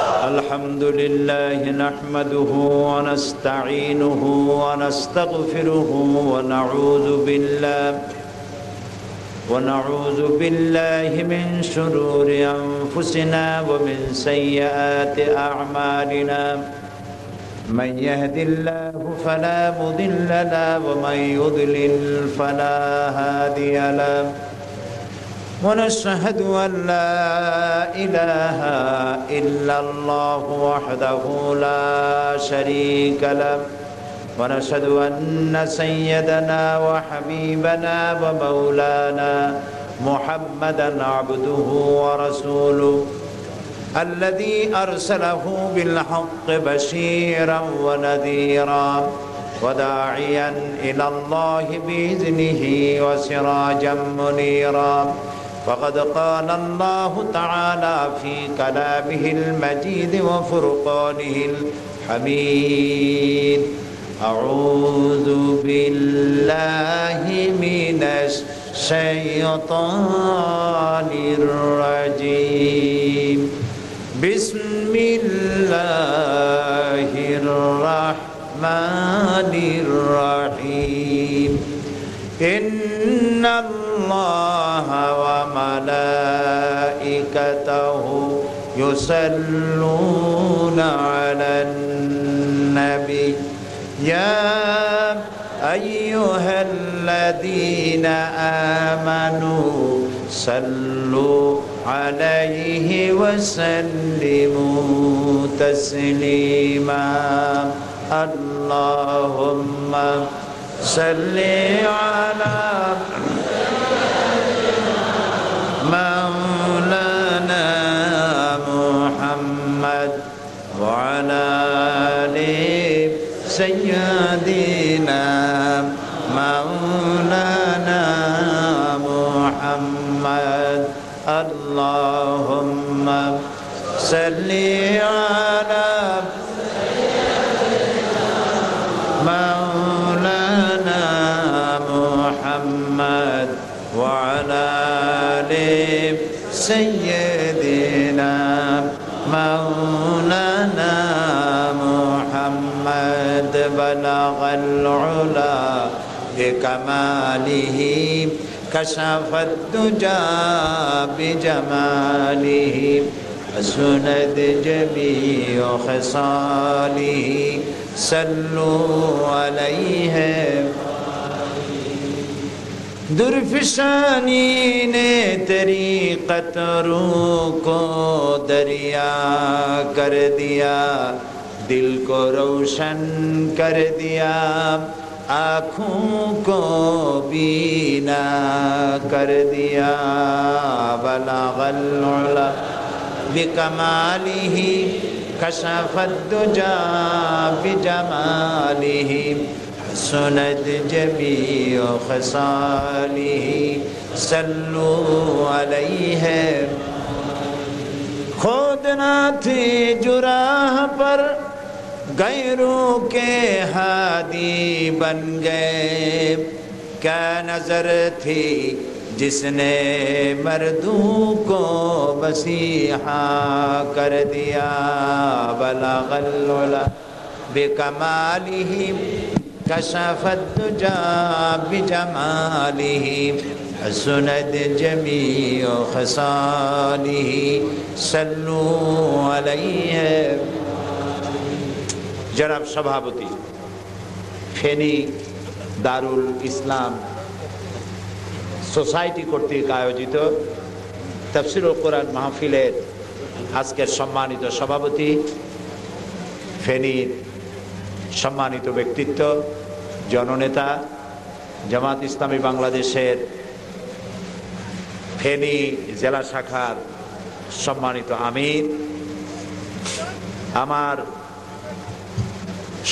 الحمد لله نحمده ونستعينه ونستغفره ونعوذ بالله من شرور أنفسنا ومن سيئات أعمالنا من يهد الله فلا مضل له ومن يضلل فلا هادي له ونشهد أن لا إله إلا الله وحده لا شريك له ونشهد أن سيدنا وحبيبنا ومولانا محمدا عبده ورسوله الذي أرسله بالحق بشيرا ونذيرا وداعيا إلى الله بإذنه وسراجا منيرا فقد قال الله تعالى في كلامه المجيد وفرقانه الحميد أعوذ بالله من الشيطان الرجيم بسم الله الرحمن الرحيم إن الله وملائكته يصلون على النبي يا أيها الذين آمنوا صلوا عليه وسلموا تسليما اللهم صل على مولانا محمد وعلى آل سيدنا مولانا محمد اللهم صل على مولانا محمد وعلى آل سيدنا مولانا محمد بلغ العلا بكماله كشف الدجى بجماله حسنت جميع خصاله صلوا عليه درفشانی نے تیری قطروں کو دریا کر دیا دل کو روشن کر دیا آنکھوں کو بینا کر دیا بلغ العلا بکمالہ کشف الدجى بجمالہ حسنت جميع خصاله صلوا عليه خود نہ تھی جو راہ پر غیروں کے ہادی بن گئے کیا نظر تھی جس نے مردوں کو مسیحا کر دیا بلغ العلا بکمالہ کشف الدجى بجماله حسنت جميع خصاله صلوا عليه জনাব সভাপতি ফেনী দারুল ইসলাম সোসাইটি কর্তৃক আয়োজিত তাফসীরুল কোরআন মাহফিলের আজকের সম্মানিত সভাপতি ফেনীর সম্মানিত ব্যক্তিত্ব জননেতা জামাত ইসলামী বাংলাদেশের ফেনী জেলা শাখার সম্মানিত আমির আমার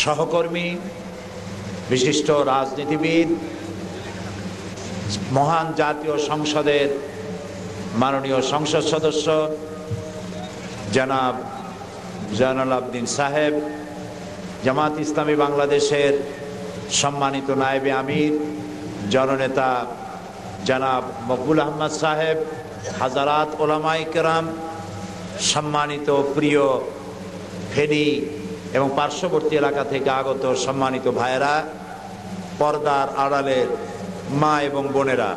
সহকর্মী বিশিষ্ট রাজনীতিবিদ মহান জাতীয় সংসদের মাননীয় সংসদ সদস্য জনাব জয়নুল আবদিন সাহেব জামাত ইসলামী বাংলাদেশের সম্মানিত নায়েবে আমির জননেতা জনাব মকবুল আহমদ সাহেব হাজারাত ওলামায়ে কেরাম সম্মানিত প্রিয় ফেনী এবং পার্শ্ববর্তী এলাকা থেকে আগত সম্মানিত ভাইয়েরা, পর্দার আড়ালের মা এবং বোনেরা,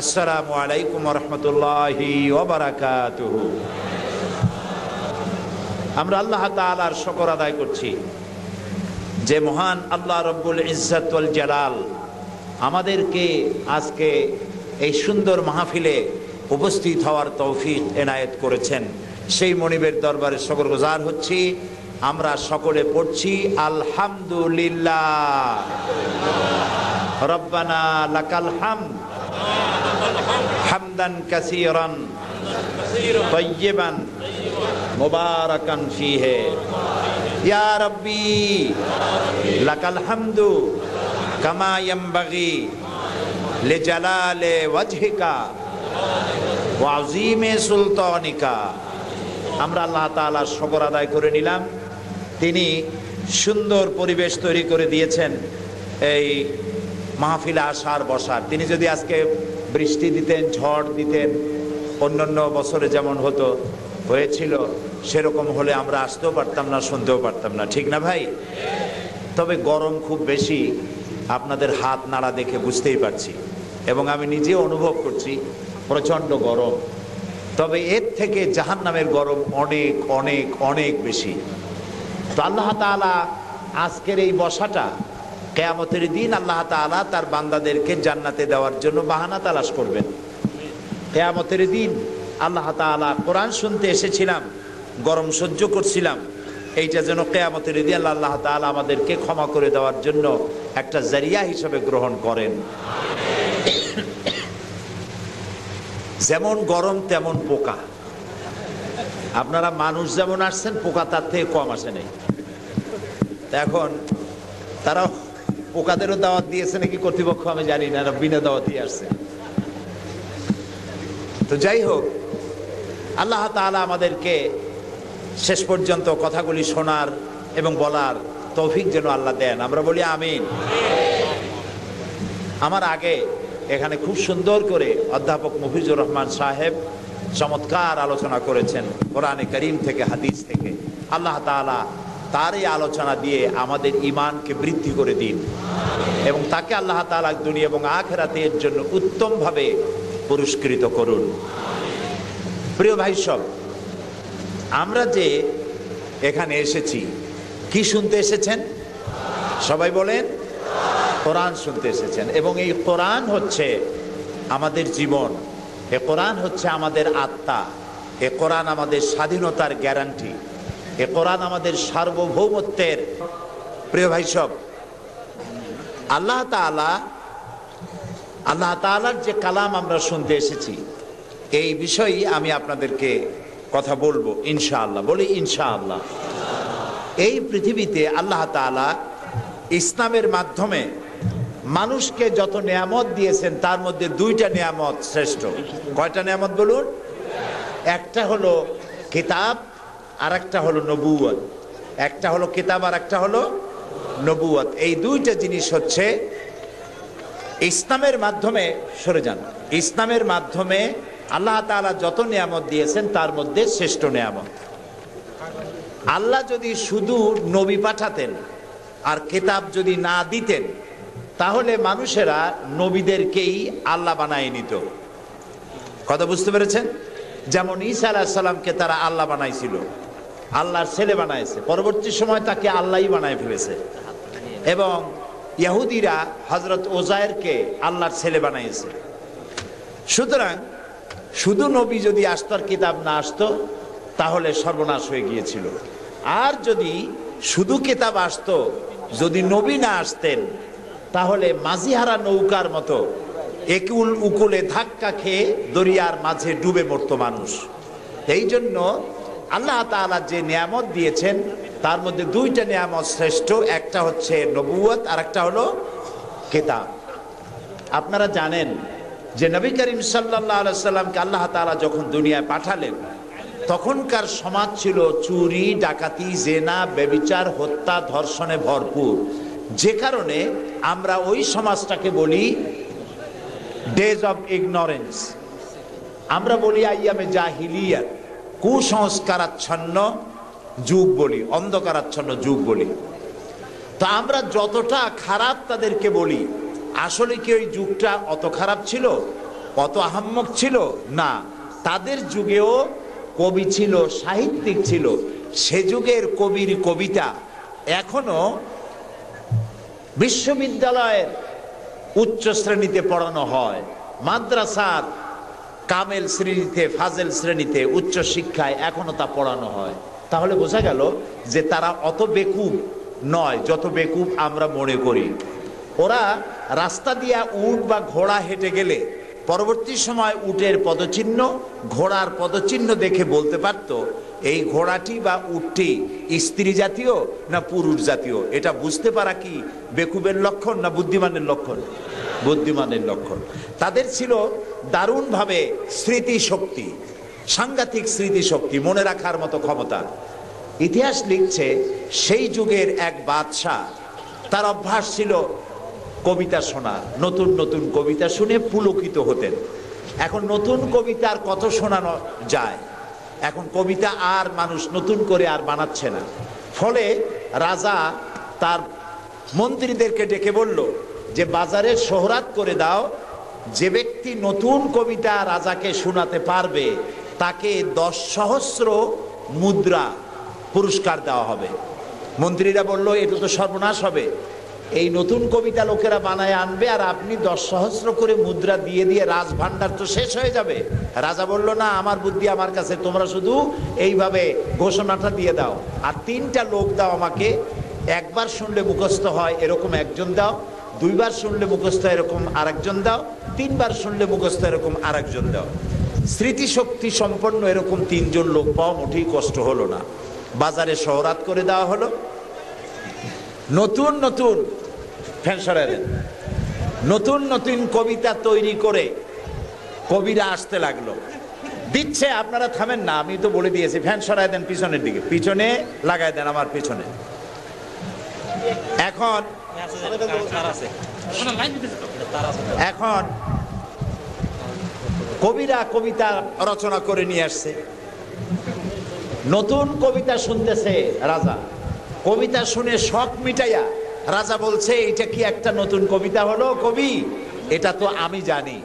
আসসালামু আলাইকুম ওয়া রাহমাতুল্লাহি ওয়া বারাকাতুহু। আমরা আল্লাহ তাআলার শুকর আদায় করছি যে মহান আল্লাহ রব্বুল ইজ্জত ওয়াল জালাল আমাদেরকে আজকে এই সুন্দর মাহফিলে উপস্থিত হওয়ার তৌফিক এনায়েত করেছেন। সেই মনিবের দরবারে শুকরগুজার হচ্ছি। আমরা সকলে পড়ছি আলহামদুলিল্লাহ। রব্বানা লাকাল হামদ হামদান কাসীরান তাইয়্যিবান মুবারাকান ফীহি ইয়া রাব্বি লাকাল হামদু কামা ইয়ানবাগি লিজালালি ওয়াজহিকা ওয়া আযীমি সুলতানিকা। আমরা আল্লাহ তাআলার শুকর আদায় করে নিলাম। তিনি সুন্দর পরিবেশ তৈরি করে দিয়েছেন এই মাহফিলে আসার বসার। তিনি যদি আজকে বৃষ্টি দিতেন, ঝড় দিতেন, অন্যান্য বছরে যেমন হয়েছিল সেরকম হলে আমরা আসতেও পারতাম না, শুনতেও পারতাম না, ঠিক না ভাই? তবে গরম খুব বেশি, আপনাদের হাত নাড়া দেখে বুঝতেই পারছি, এবং আমি নিজেও অনুভব করছি প্রচণ্ড গরম। তবে এর থেকে জাহান্নামের গরম অনেক অনেক অনেক বেশি। তো আল্লাহ তাআলা আজকের এই বসাটা কিয়ামতের দিন আল্লাহ তাআলা তার বান্দাদেরকে জান্নাতে দেওয়ার জন্য বাহানা তালাশ করবেন। কিয়ামতের দিন আল্লাহ তাআলা কোরআন শুনতে এসেছিলাম, গরম সহ্য করছিলাম, এইটা যেন কিয়ামতের দিন আল্লাহ তাআলা আমাদেরকে ক্ষমা করে দেওয়ার জন্য একটা জারিয়া হিসেবে গ্রহণ করেন। যেমন গরম তেমন পোকা। আপনারা মানুষ যেমন আসছেন, পোকা তার থেকে কম আসে নাই। এখন তারা পোকাদেরও দাওয়াত দিয়েছে নাকি কর্তৃপক্ষ আমি জানি না, বিনা দাওয়াত দিয়ে আসছে। তো যাই হোক, আল্লাহ তাআলা আমাদেরকে শেষ পর্যন্ত কথাগুলি শোনার এবং বলার তৌফিক যেন আল্লাহ দেন। আমরা বলি আমিন। আমার আগে এখানে খুব সুন্দর করে অধ্যাপক মফিজুর রহমান সাহেব চমৎকার আলোচনা করেছেন কোরআনে কারীম থেকে, হাদিস থেকে। আল্লাহ তাআলা তার এই আলোচনা দিয়ে আমাদের ঈমানকে বৃদ্ধি করে দিন এবং তাকে আল্লাহ তাআলা দুনিয়া এবং আখিরাতের জন্য উত্তমভাবে পুরস্কৃত করুন। প্রিয় ভাই সব, আমরা যে এখানে এসেছি, কি শুনতে এসেছেন? সবাই বলেন, কোরআন শুনতে এসেছেন। এবং এই কোরআন হচ্ছে আমাদের জীবন, এ কোরআন হচ্ছে আমাদের আত্মা, এ কোরআন আমাদের স্বাধীনতার গ্যারান্টি, এ কোরআন আমাদের সার্বভৌমত্বের। প্রিয় ভাই সব, আল্লাহ তাআলার যে কালাম আমরা শুনতে এসেছি, এই বিষয়ে আমি আপনাদেরকে কথা বলবো ইনশাআল্লাহ। বলি ইনশাআল্লাহ। এই পৃথিবীতে আল্লাহ তাআলা ইসলামের মাধ্যমে মানুষকে যত নিয়ামত দিয়েছেন তার মধ্যে দুইটা নিয়ামত শ্রেষ্ঠ। কয়টা নিয়ামত বলুন? একটা হলো কিতাব আর একটা হলো নবুয়ত। একটা হলো কিতাব আর একটা হলো নবুয়ত। এই দুইটা জিনিস হচ্ছে ইসলামের মাধ্যমে, সরে যান, ইসলামের মাধ্যমে আল্লাহ তাআলা যত নিয়ামত দিয়েছেন তার মধ্যে শ্রেষ্ঠ নিয়ামত। আল্লাহ যদি শুধু নবী পাঠাতেন আর কিতাব যদি না দিতেন, তাহলে মানুষেরা নবীদেরকেই আল্লাহ বানায় নিত। কথা বুঝতে পেরেছেন? যেমন ঈসা আলাইহিস সালামকে তারা আল্লাহ বানাইছিল, আল্লাহর ছেলে বানাইছে, পরবর্তী সময় তাকে আল্লাহই বানায় ফেলেছে। এবং ইহুদিরা হযরত ওজায়েরকে আল্লাহর ছেলে বানাইছে। সুতরাং শুধু নবী যদি আসতো আর কিতাব না আসতো, তাহলে সর্বনাশ হয়ে গিয়েছিল। আর যদি শুধু কিতাব আসতো, যদি নবী না আসতেন, তাহলে মাঝিহারা নৌকার মতো একুল উকুলে ধাক্কা খেয়ে দরিয়ার মাঝে ডুবে মরত মানুষ। এই জন্য আল্লাহ তাআলা যে নিয়ামত দিয়েছেন তার মধ্যে দুইটা নিয়ামত শ্রেষ্ঠ। একটা হচ্ছে নবুয়ত আর একটা হলো কিতাব। আপনারা জানেন যে নবী করিম সাল্লাল্লাহু আলাইহি সাল্লামকে আল্লাহ তাআলা যখন দুনিয়ায় পাঠালেন, তখনকার সমাজ ছিল চুরি, ডাকাতি, জেনা, ব্যভিচার, হত্যা, ধর্ষণে ভরপুর। যে কারণে আমরা ওই সমাজটাকে বলি ডেজ অফ ইগনোরেন্স। আমরা বলি আইয়ামে জাহিলিয়াত, কুসংস্কারাচ্ছন্ন যুগ বলি, অন্ধকারাচ্ছন্ন যুগ বলি। তো আমরা যতটা খারাপ তাদেরকে বলি, আসলে কি ওই যুগটা অত খারাপ ছিল, অত আহাম্মক ছিল না। তাদের যুগেও কবি ছিল, সাহিত্যিক ছিল। সে যুগের কবির কবিতা এখনো বিশ্ববিদ্যালয়ের উচ্চ শ্রেণীতে পড়ানো হয়, মাদ্রাসার কামেল শ্রেণীতে, ফাজেল শ্রেণীতে, উচ্চ শিক্ষায় এখনো তা পড়ানো হয়। তাহলে বোঝা গেল যে তারা অত বেকুব নয় যত বেকুব আমরা মনে করি। ওরা রাস্তা দিয়া উট বা ঘোড়া হেঁটে গেলে পরবর্তী সময় উটের পদচিহ্ন, ঘোড়ার পদচিহ্ন দেখে বলতে পারত এই ঘোড়াটি বা উটটি স্ত্রী জাতীয় না পুরুষ জাতীয়। এটা বুঝতে পারা কি বেকুবের লক্ষণ না বুদ্ধিমানের লক্ষণ? বুদ্ধিমানের লক্ষণ। তাদের ছিল দারুণভাবে স্মৃতিশক্তি, সাংঘাতিক স্মৃতিশক্তি, মনে রাখার মতো ক্ষমতা। ইতিহাস লিখছে সেই যুগের এক বাদশাহ, তার অভ্যাস ছিল কবিতা শোনা, নতুন নতুন কবিতা শুনে পুলকিত হতেন। এখন নতুন কবিতার কত শোনানো যায়, এখন কবিতা আর মানুষ নতুন করে আর বানাচ্ছে না। ফলে রাজা তার মন্ত্রীদেরকে ডেকে বলল যে বাজারে শোহরাত করে দাও, যে ব্যক্তি নতুন কবিতা রাজাকে শোনাতে পারবে তাকে 10 সহস্র মুদ্রা পুরস্কার দেওয়া হবে। মন্ত্রীরা বলল এটা তো সর্বনাশ হবে, এই নতুন কবিতা লোকেরা বানায় আনবে আর আপনি 10 সহস্র করে মুদ্রা দিয়ে দিয়ে রাজভান্ডার তো শেষ হয়ে যাবে। রাজা বলল না, আমার বুদ্ধি আমার কাছে, তোমরা শুধু এইভাবে ঘোষণাটা দিয়ে দাও আর 3টা লোক দাও আমাকে, একবার শুনলে মুখস্থ হয় এরকম একজন দাও, 2বার শুনলে মুখস্থ এরকম আরেকজন দাও, 3বার শুনলে মুখস্থ এরকম আরেকজন দাও। স্মৃতিশক্তি সম্পন্ন এরকম 3 জন লোক পাওয়া মোটেই কষ্ট হলো না। বাজারে শোহরাত করে দেওয়া হলো। নতুন নতুন নতুন নতুন কবিতা তৈরি করে কবিরা আসতে লাগলো, দিচ্ছে। আপনারা থামেন না, আমি তো বলে দিয়েছি, ফ্যান সরাই দেন পিছনের দিকে, পিছনে লাগাই দেন আমার পিছনে। এখন এখন কবিরা কবিতা রচনা করে নিয়ে আসছে, নতুন কবিতা শুনতেছে রাজা। কবিতা শুনে শখ মিটাইয়া রাজা বলছে এটা কি একটা নতুন কবিতা হলো কবি, এটা তো আমি জানি।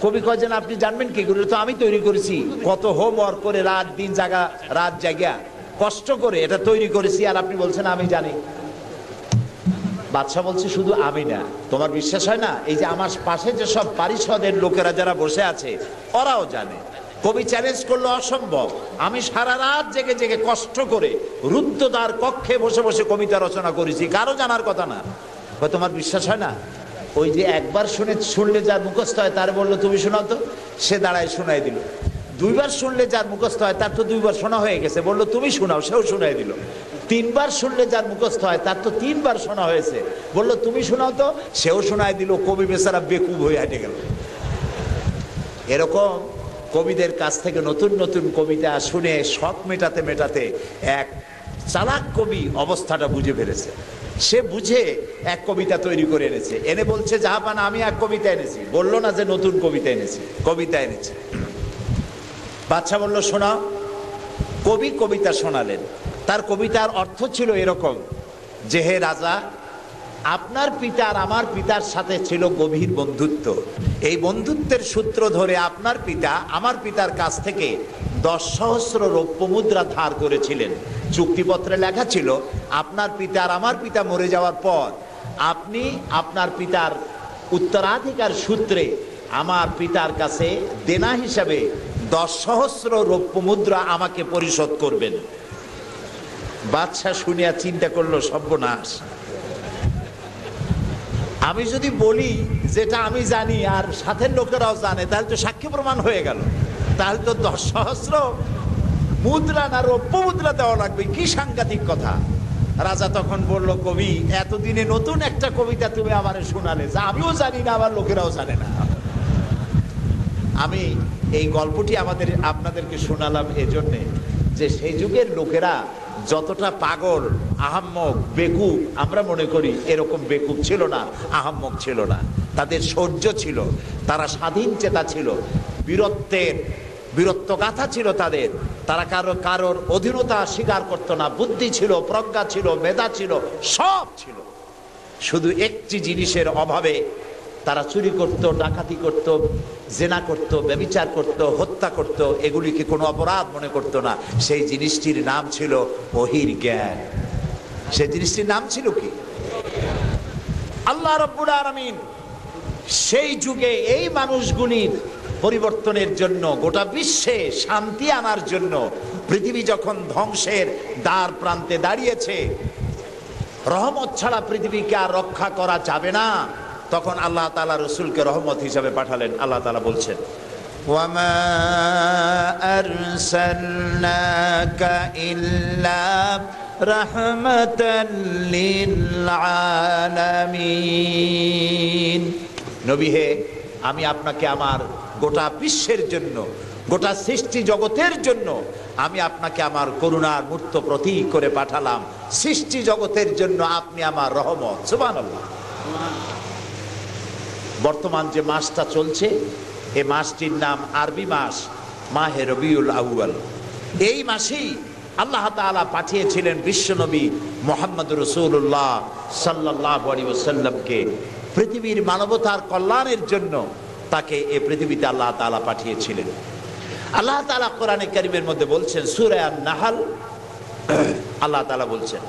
কবি কয় যেন আপনি জানবেন কি করে, তো আমি তৈরি করেছি, কত হোমওয়ার্ক করে রাত জায়গা কষ্ট করে এটা তৈরি করেছি, আর আপনি বলছেন আমি জানি। বাদশা বলছে শুধু আমি না, তোমার বিশ্বাস হয় না, এই যে আমার পাশে যে সব পারিষদের লোকেরা যারা বসে আছে ওরাও জানে। কবি চ্যালেঞ্জ করলো অসম্ভব, আমি সারা রাত জেগে জেগে কষ্ট করে রুদ্ধদ্বার কক্ষে বসে বসে কবিতা রচনা করেছি, কারো জানার কথা না। তোমার বিশ্বাস হয় না? ওই যে একবার শুনলে যার মুখস্থ হয় তার বললো তুমি শোনাও তো, সে দাঁড়ায় শোনাই দিল। 2বার শুনলে যার মুখস্থ হয় তার তো 2বার শোনা হয়ে গেছে, বললো তুমি শোনাও, সেও শোনাই দিল। 3বার শুনলে যার মুখস্থ হয় তার তো 3বার শোনা হয়েছে, বললো তুমি শোনাও তো, সেও শোনাই দিল। কবি বেচারা বেকুব হয়ে হেঁটে গেল। এরকম কবিদের কাছ থেকে নতুন নতুন কবিতা শুনে শখ মেটাতে মেটাতে এক চালাক কবি অবস্থাটা বুঝে ফেলেছে। সে বুঝে এক কবিতা তৈরি করে এনেছে, এনে বলছে জাহাপানা আমি এক কবিতা এনেছি। বললো না যে নতুন কবিতা এনেছি, কবিতা এনেছি। বাদশা বলল শোনাও। কবি কবিতা শোনালেন। তার কবিতার অর্থ ছিল এরকম যে হে রাজা, আপনার পিতা আর আমার পিতার সাথে ছিল গভীর বন্ধুত্ব। এই বন্ধুত্বের সূত্র ধরে আপনার পিতা আমার পিতার কাছ থেকে 10 সহস্র রৌপ্য মুদ্রা ধার করেছিলেন। চুক্তিপত্রে লেখা ছিল আপনার পিতা আর আমার পিতা মরে যাওয়ার পর আপনি আপনার পিতার উত্তরাধিকার সূত্রে আমার পিতার কাছে দেনা হিসাবে 10 সহস্র রৌপ্য মুদ্রা আমাকে পরিশোধ করবেন। বাদশা শুনিয়া চিন্তা করলো সর্বনাশ, আমি যদি বলি যেটা আমি জানি আর সাথের লোকেরাও জানে তাহলে তো সাক্ষী প্রমাণ হয়ে গেল, তাহলে তো 10 সহস্র মুদ্রা না রৌপ্য মুদ্রা দেওয়া লাগবে, কি সাংঘাতিক কথা। রাজা তখন বলল কবি এতদিনে নতুন একটা কবিতা তুমি আমারে শোনালে যা আমিও জানি না আমার লোকেরাও জানে না। আমি এই গল্পটি আপনাদেরকে শোনালাম এজন্যে যে সেই যুগের লোকেরা যতটা পাগল, আহাম্মক, বেকুব আমরা মনে করি এরকম বেকুব ছিল না, আহাম্মক ছিল না। তাদের শৌর্য ছিল, তারা স্বাধীন চেতা ছিল, বীরত্ব গাথা ছিল তাদের, তারা কারোর অধীনতা স্বীকার করতো না, বুদ্ধি ছিল, প্রজ্ঞা ছিল, মেধা ছিল, সব ছিল। শুধু একটি জিনিসের অভাবে তারা চুরি করত, ডাকাতি করত, জেনা করত, ব্যভিচার করত, হত্যা করত, এগুলিকে কোনো অপরাধ মনে করত না। সেই জিনিসটির নাম ছিল ওহীর জ্ঞান। সেই জিনিসটির নাম ছিল কি? আল্লাহ রাব্বুল আলামিন সেই যুগে এই মানুষগুলির পরিবর্তনের জন্য, গোটা বিশ্বে শান্তি আনার জন্য, পৃথিবী যখন ধ্বংসের দ্বার প্রান্তে দাঁড়িয়েছে, রহমত ছাড়া পৃথিবীকে আর রক্ষা করা যাবে না, তখন আল্লাহ তাআলা রাসূলকে রহমত হিসেবে পাঠালেন। আল্লাহ তাআলা বলছেন, ওয়ামা আরসালনাকা ইল্লা রাহমাতাল লিল আলামিন। নবী হে, আমি আপনাকে আমার গোটা বিশ্বের জন্য, গোটা সৃষ্টি জগতের জন্য আমি আপনাকে আমার করুণার মূর্ত প্রতীক করে পাঠালাম। সৃষ্টি জগতের জন্য আপনি আমার রহমত। সুবহানাল্লাহ। বর্তমান যে মাসটা চলছে, এই মাসটির নাম আরবি মাস মাহে রবিউল আউয়াল। এই মাসেই আল্লাহ তাআলা পাঠিয়েছিলেন বিশ্বনবী মুহাম্মদুর রাসূলুল্লাহ সাল্লাল্লাহু আলাইহি ওয়াসাল্লামকে পৃথিবীর মানবতার কল্যাণের জন্য। তাকে এই পৃথিবীতে আল্লাহ তাআলা পাঠিয়েছিলেন। আল্লাহ তাআলা কোরআনে কারীমের মধ্যে বলছেন, সূরা আন-নাহল, আল্লাহ তাআলা বলছেন,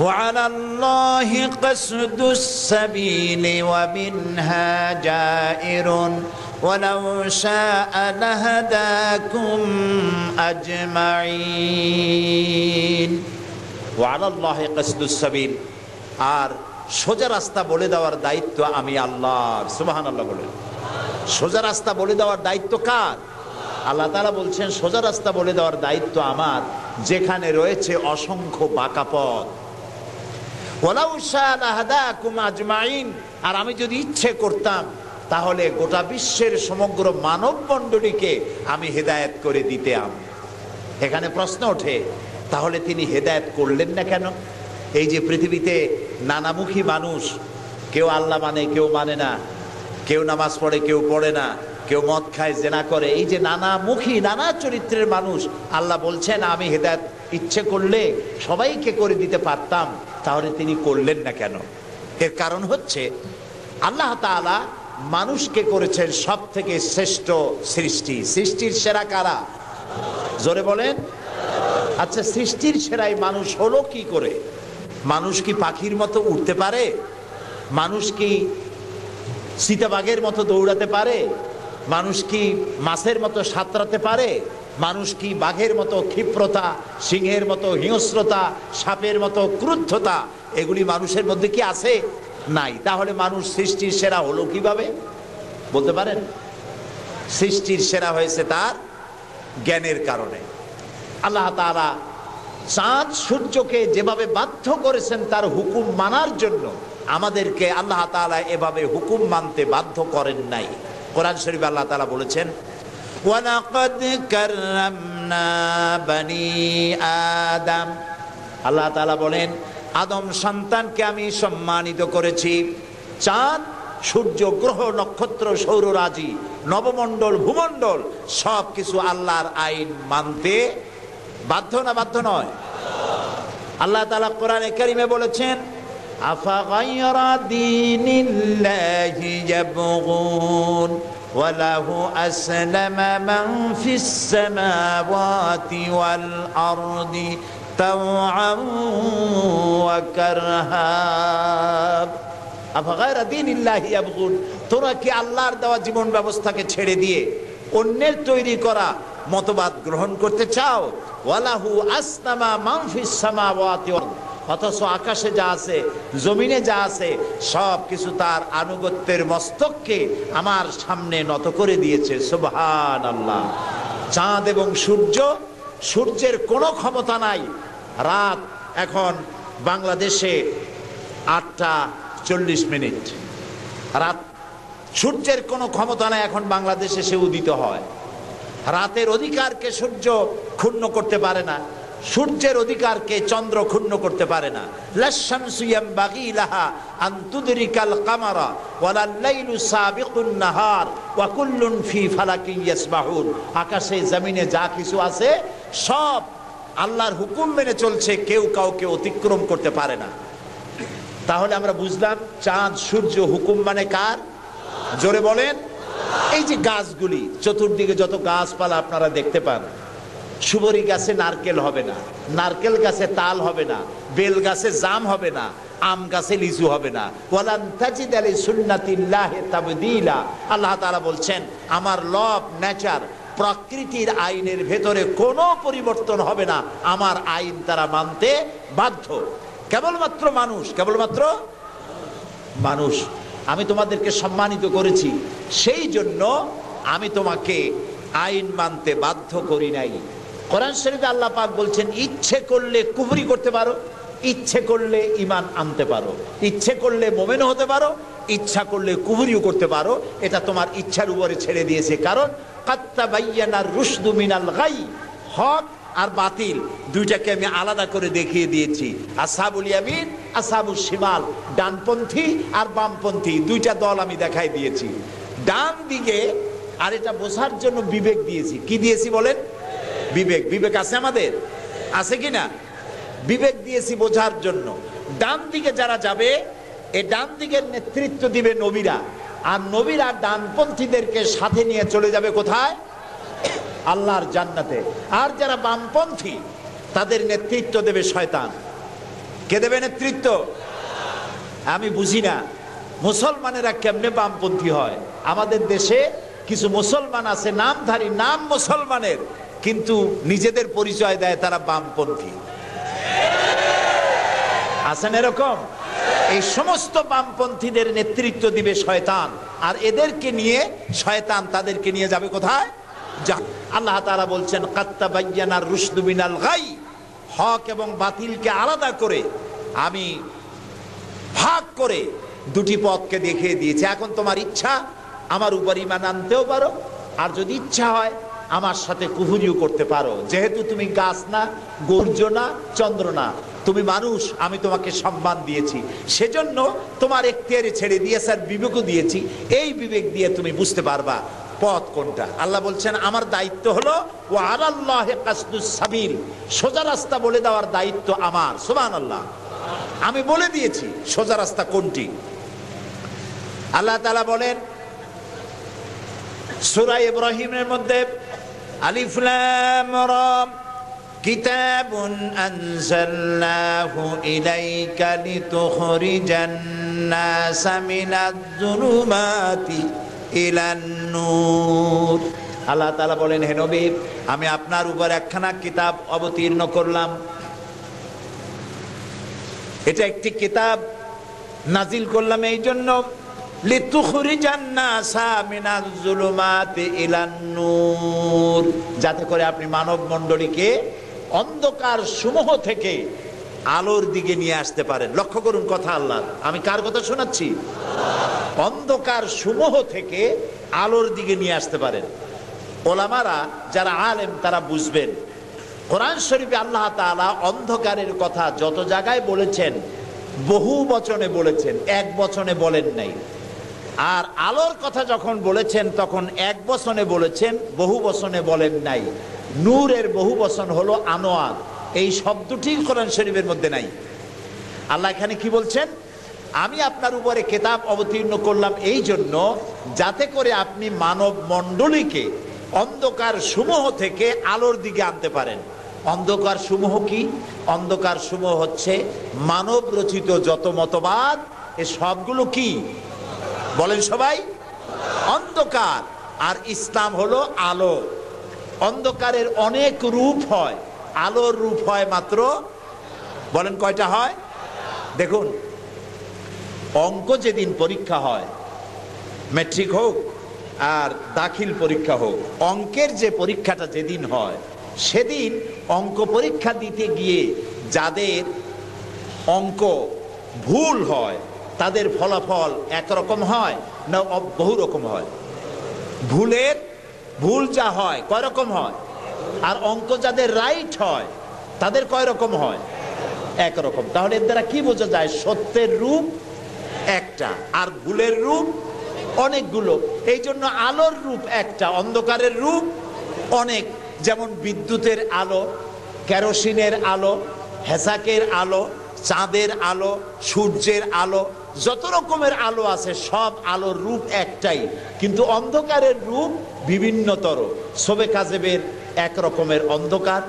وعلى الله قصد السبيل ومنها جائر ولو شاء لهداكم أجمعين وعلى الله قصد السبيل। আর সোজা রাস্তা বলে দেওয়ার দায়িত্ব আমি আল্লাহর। সুবহানাল্লাহ বলেন। সোজা রাস্তা বলে দেওয়ার দায়িত্ব কার? আল্লাহ তাআলা বলছেন, সোজা রাস্তা বলে দেওয়ার দায়িত্ব আমার, যেখানে রয়েছে অসংখ্য বাঁকা পথ। ওয়ালাউ শাআ লাহাদাকুম আজমাইন। আর আমি যদি ইচ্ছে করতাম তাহলে গোটা বিশ্বের সমগ্র মানব মণ্ডলীকে আমি হেদায়েত করে দিতাম। এখানে প্রশ্ন ওঠে, তাহলে তিনি হেদায়েত করলেন না কেন? এই যে পৃথিবীতে নানামুখী মানুষ, কেউ আল্লাহ মানে, কেউ মানে না, কেউ নামাজ পড়ে, কেউ পড়ে না, কেউ মদ খায়, জেনা করে, এই যে নানামুখী, নানা চরিত্রের মানুষ, আল্লাহ বলছেন আমি হেদায়েত ইচ্ছে করলে সবাইকে করে দিতে পারতাম, তাহলে তিনি করলেন না কেন? এর কারণ হচ্ছে আল্লাহ তাআলা মানুষকে করেছেন সব থেকে শ্রেষ্ঠ সৃষ্টি। সৃষ্টির সেরা কারা? জোরে বলেন। আচ্ছা, সৃষ্টির সেরাই মানুষ হলো কি করে? মানুষ কি পাখির মতো উড়তে পারে? মানুষ কি চিতাবাঘের মতো দৌড়াতে পারে? মানুষ কি মাছের মতো সাঁতরাতে পারে? মানুষ কি বাঘের মতো ক্ষিপ্রতা, সিংহের মতো হিংস্রতা, সাপের মতো ক্রুদ্ধতা, এগুলি মানুষের মধ্যে কি আছে? নাই। তাহলে মানুষ সৃষ্টির সেরা হলো কিভাবে? বলতে পারেন? সৃষ্টির সেরা হয়েছে তার জ্ঞানের কারণে। আল্লাহ তাআলা চাঁদ সূর্যকে যেভাবে বাধ্য করেছেন তার হুকুম মানার জন্য, আমাদেরকে আল্লাহ তাআলা এভাবে হুকুম মানতে বাধ্য করেন নাই। কোরআন শরীফে আল্লাহ তাআলা বলেছেন, ওয়ালাকাদ কাররামনা বনি আদম। আল্লাহ তাআলা বলেন, আদম সন্তানকে আমি সম্মানিত করেছি। চাঁদ, সূর্য, গ্রহ, নক্ষত্র, সৌররাজি, নবমণ্ডল, ভূমণ্ডল সব কিছু আল্লাহর আইন মানতে বাধ্য না বাধ্য নয়? আল্লাহ তাআলা কোরআনে কারীমে বলেছেন, আফাগায়রা দীনিল্লাহি ইয়াবগুন ওয়ালাহু আসলামা মান ফিস সামাওয়াতি ওয়াল আরদি তাওআন ওয়া কারহা। আফাগায়রা দীনিল্লাহি ইয়াবগুন, তোমরা কি আল্লাহর দেওয়া জীবন ব্যবস্থাকে ছেড়ে দিয়ে অন্যের তৈরি করা মতবাদ গ্রহণ করতে চাও? ওয়ালাহু আসলামা মান ফিস সামাওয়াতি ওয়াল, অথচ আকাশে যা আছে, জমিনে যা আছে, সব কিছু তার আনুগত্যের মস্তককে আমার সামনে নত করে দিয়েছে। সুবহানাল্লাহ। চাঁদ এবং সূর্য, সূর্যের কোনো ক্ষমতা নাই। রাত এখন বাংলাদেশে 8:40। রাত, সূর্যের কোনো ক্ষমতা নাই এখন বাংলাদেশে সে উদিত হয়। রাতের অধিকারকে সূর্য ক্ষুণ্ণ করতে পারে না। সূর্যের অধিকারকে চন্দ্র ক্ষুণ্ণ করতে পারে না। লাশ-শামসু ইয়ামবাগি লাহা আন তুদরিকাল কামারা ওয়ালাল লাইলু সাবিকুন নাহার ওয়া কুল্লুন ফি ফালাকিন ইয়াসবাহুন। আকাশে জমিনে যা কিছু আছে সব আল্লাহর হুকুম মেনে চলছে, কেউ কাউকে অতিক্রম করতে পারে না। তাহলে আমরা বুঝলাম চাঁদ সূর্য হুকুম মানে কার? জোরে বলেন। এই যে গাছগুলি, চতুর্দিকে যত গাছপালা আপনারা দেখতে পান, সুবরি গাছে নারকেল হবে না, নারকেল গাছে তাল হবে না, বেল গাছে জাম হবে না, আম গাছে লিচু হবে না। ওয়ালান তাজিদা লিসুন্নাতিল্লাহি তাবদীলা। আল্লাহ তাআলা বলছেন আমার লব নেচার, প্রকৃতির আইনের ভেতরে কোনো পরিবর্তন হবে না, আমার আইন তারা মানতে বাধ্য। কেবলমাত্র মানুষ, কেবলমাত্র মানুষ। আমি তোমাদেরকে সম্মানিত করেছি, সেই জন্য আমি তোমাকে আইন মানতে বাধ্য করি নাই। কোরআন শরীফে আল্লাহ পাক বলছেন ইচ্ছে করলে কুফরি করতে পারো, ইচ্ছে করলে ঈমান আনতে পারো, ইচ্ছে করলে মুমিন হতে পারো, ইচ্ছা করলে কুফরিও করতে পারো। এটা তোমার ইচ্ছার উপরে ছেড়ে দিয়েছে। কারণ কাদ তাবায়্যানার রুশদু মিনাল গাই, হক আর বাতিল দুইটাকে আমি আলাদা করে দেখিয়ে দিয়েছি। আসহাবুল ইয়ামিন, আসহাবুশ শিমাল, ডানপন্থী আর বামপন্থী দুইটা দল আমি দেখাই দিয়েছি। ডান দিকে, আর এটা বোঝার জন্য বিবেক দিয়েছি। কি দিয়েছি বলেন? বিবেক। বিবেক আছে আমাদের? আছে কিনা? বিবেক দিয়েছি বোঝার জন্য। ডান দিকে যারা যাবে, এই ডান দিকের নেতৃত্ব দিবে নবীরা, আর নবীরা ডানপন্থীদেরকে সাথে নিয়ে চলে যাবে কোথায়? আল্লাহর জান্নাতে। আর যারা বামপন্থী তাদের নেতৃত্ব দেবে শয়তান। কে দেবে নেতৃত্ব? আমি বুঝি না মুসলমানেরা কেমনে বামপন্থী হয়। আমাদের দেশে কিছু মুসলমান আছে নামধারী, নাম মুসলমানের, কিন্তু নিজেদের পরিচয় দেয় তারা বামপন্থী। আছেন এরকম? এই সমস্ত বামপন্থীদের নেতৃত্ব দিবে শয়তান, আর এদেরকে নিয়ে শয়তান তাদেরকে নিয়ে যাবে কোথায়? আল্লাহ তাআলা বলছেন কাদ তাবায়্যানার রুশদু মিনাল গাই, হক এবং বাতিলকে আলাদা করে আমি ভাগ করে দুটি পথকে দেখিয়ে দিয়েছি। এখন তোমার ইচ্ছা আমার উপর ঈমান আনতেও পারো, আর যদি ইচ্ছা হয় আমার সাথে কুফরিও করতে পারো। যেহেতু তুমি গাছ না, সূর্য না, চন্দ্র না, তুমি মানুষ, আমি তোমাকে সম্মান দিয়েছি, সেজন্য তোমার এখতিয়ারে ছেড়ে দিয়েছি আর বিবেকও দিয়েছি। এই বিবেক দিয়ে তুমি বুঝতে পারবা পথ কোনটা। আল্লাহ বলছেন আমার দায়িত্ব হলো ওয়া আলাল্লাহি কাসদুস সাবিল, সোজা রাস্তা বলে দেওয়ার দায়িত্ব আমার। সুবহানাল্লাহ। আমি বলে দিয়েছি সোজা রাস্তা কোনটি। আল্লাহ তাআলা বলেন সূরা ইব্রাহিমের মধ্যে আলিফ লাম রা কিতাবুন আনজালনাহু ইলাইকা লিতুখরিজান নাসা মিনাজ-জুলুমাতি ইলান নূর। আল্লাহ তাআলা বলেন হে নবী, আমি আপনার উপর একখানা কিতাব অবতীর্ণ করলাম। এটা একটি কিতাব নাজিল করলাম এই জন্য লিতুখরিজান নাসা মিনাজ-জুলুমাতি ইলান নূর, যাতে করে আপনি মানব মণ্ডলীকে অন্ধকার সমূহ থেকে আলোর দিকে নিয়ে আসতে পারেন। লক্ষ্য করুন কথা আল্লাহ, আমি কার কথা শোনাচ্ছি? অন্ধকার সমূহ থেকে আলোর দিকে নিয়ে আসতে পারেন। ওলামারা যারা আলেম তারা বুঝবেন, কোরআন শরীফে আল্লাহ তাআলা অন্ধকারের কথা যত জায়গায় বলেছেন বহু বচনে বলেছেন, এক বচনে বলেন নাই। আর আলোর কথা যখন বলেছেন তখন এক বচনে বলেছেন, বহু বচনে বলেন নাই। নূরের বহু বচন হলো আনোয়ার, এই শব্দটি কোরআন শরীফের মধ্যে নাই। আল্লাহ এখানে কি বলছেন? আমি আপনার উপরে কিতাব অবতীর্ণ করলাম এই জন্য যাতে করে আপনি মানব মণ্ডলীকে অন্ধকার সমূহ থেকে আলোর দিকে আনতে পারেন। অন্ধকার সমূহ কি? অন্ধকার সমূহ হচ্ছে মানব রচিত যত মতবাদ, এ সবগুলো কি বলেন সবাই? অন্ধকার। আর ইসলাম হলো আলো। অন্ধকারের অনেক রূপ হয়, আলোর রূপ হয় মাত্র, বলেন কয়টা হয়? দেখুন, অঙ্ক যেদিন পরীক্ষা হয়, ম্যাট্রিক হোক আর দাখিল পরীক্ষা হোক, অঙ্কের যে পরীক্ষাটা যেদিন হয় সেদিন অঙ্ক পরীক্ষা দিতে গিয়ে যাদের অঙ্ক ভুল হয় তাদের ফলাফল একরকম হয় না বহু রকম হয়? ভুল যা হয় কয় রকম হয়? আর অঙ্ক যাদের রাইট হয় তাদের কয় রকম হয়? একরকম। তাহলে এর দ্বারা কি বোঝা যায়? সত্যের রূপ একটা আর ভুলের রূপ অনেকগুলো। এই জন্য আলোর রূপ একটা, অন্ধকারের রূপ অনেক। যেমন বিদ্যুতের আলো, কেরোসিনের আলো, হেসাকের আলো, চাঁদের আলো, সূর্যের আলো, যত রকমের আলো আছে সব আলোর রূপ একটাই, কিন্তু অন্ধকারের রূপ বিভিন্নতর। শবে কাজেবের এক রকমের অন্ধকার,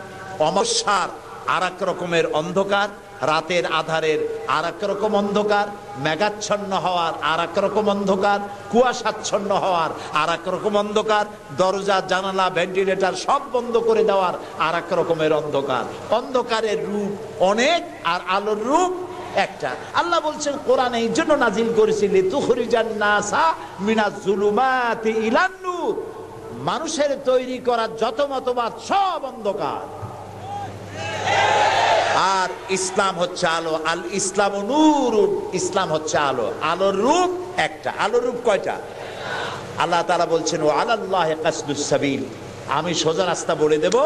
অমাবস্যার আর এক রকমের অন্ধকার, রাতের আধারের আর এক রকম অন্ধকার, মেঘাচ্ছন্ন হওয়ার আর এক রকম অন্ধকার, কুয়াশাচ্ছন্ন হওয়ার আর এক রকম অন্ধকার, দরজা জানালা ভেন্টিলেটর সব বন্ধ করে দেওয়ার আর এক রকমের অন্ধকার। অন্ধকারের রূপ অনেক আর আলোর রূপ একটা। আল্লাহ বলছেন কোরআন এই জন্য নাজিল করেছি লিতুখরিজান নাসা মিনাজ জুলুমাতি ইলান নূর। মানুষের তৈরি করা যত মতবাদ সব অন্ধকার, আর ইসলাম হচ্ছে আলো। আল ইসলাম নূর, ইসলাম হচ্ছে আলো। আলোর রূপ একটা। আলোর রূপ কয়টা? আল্লাহ তাআলা বলছেন ওয়া আলাল্লাহি কাসদুস সাবিল, আমি সোজা রাস্তা বলে দেব,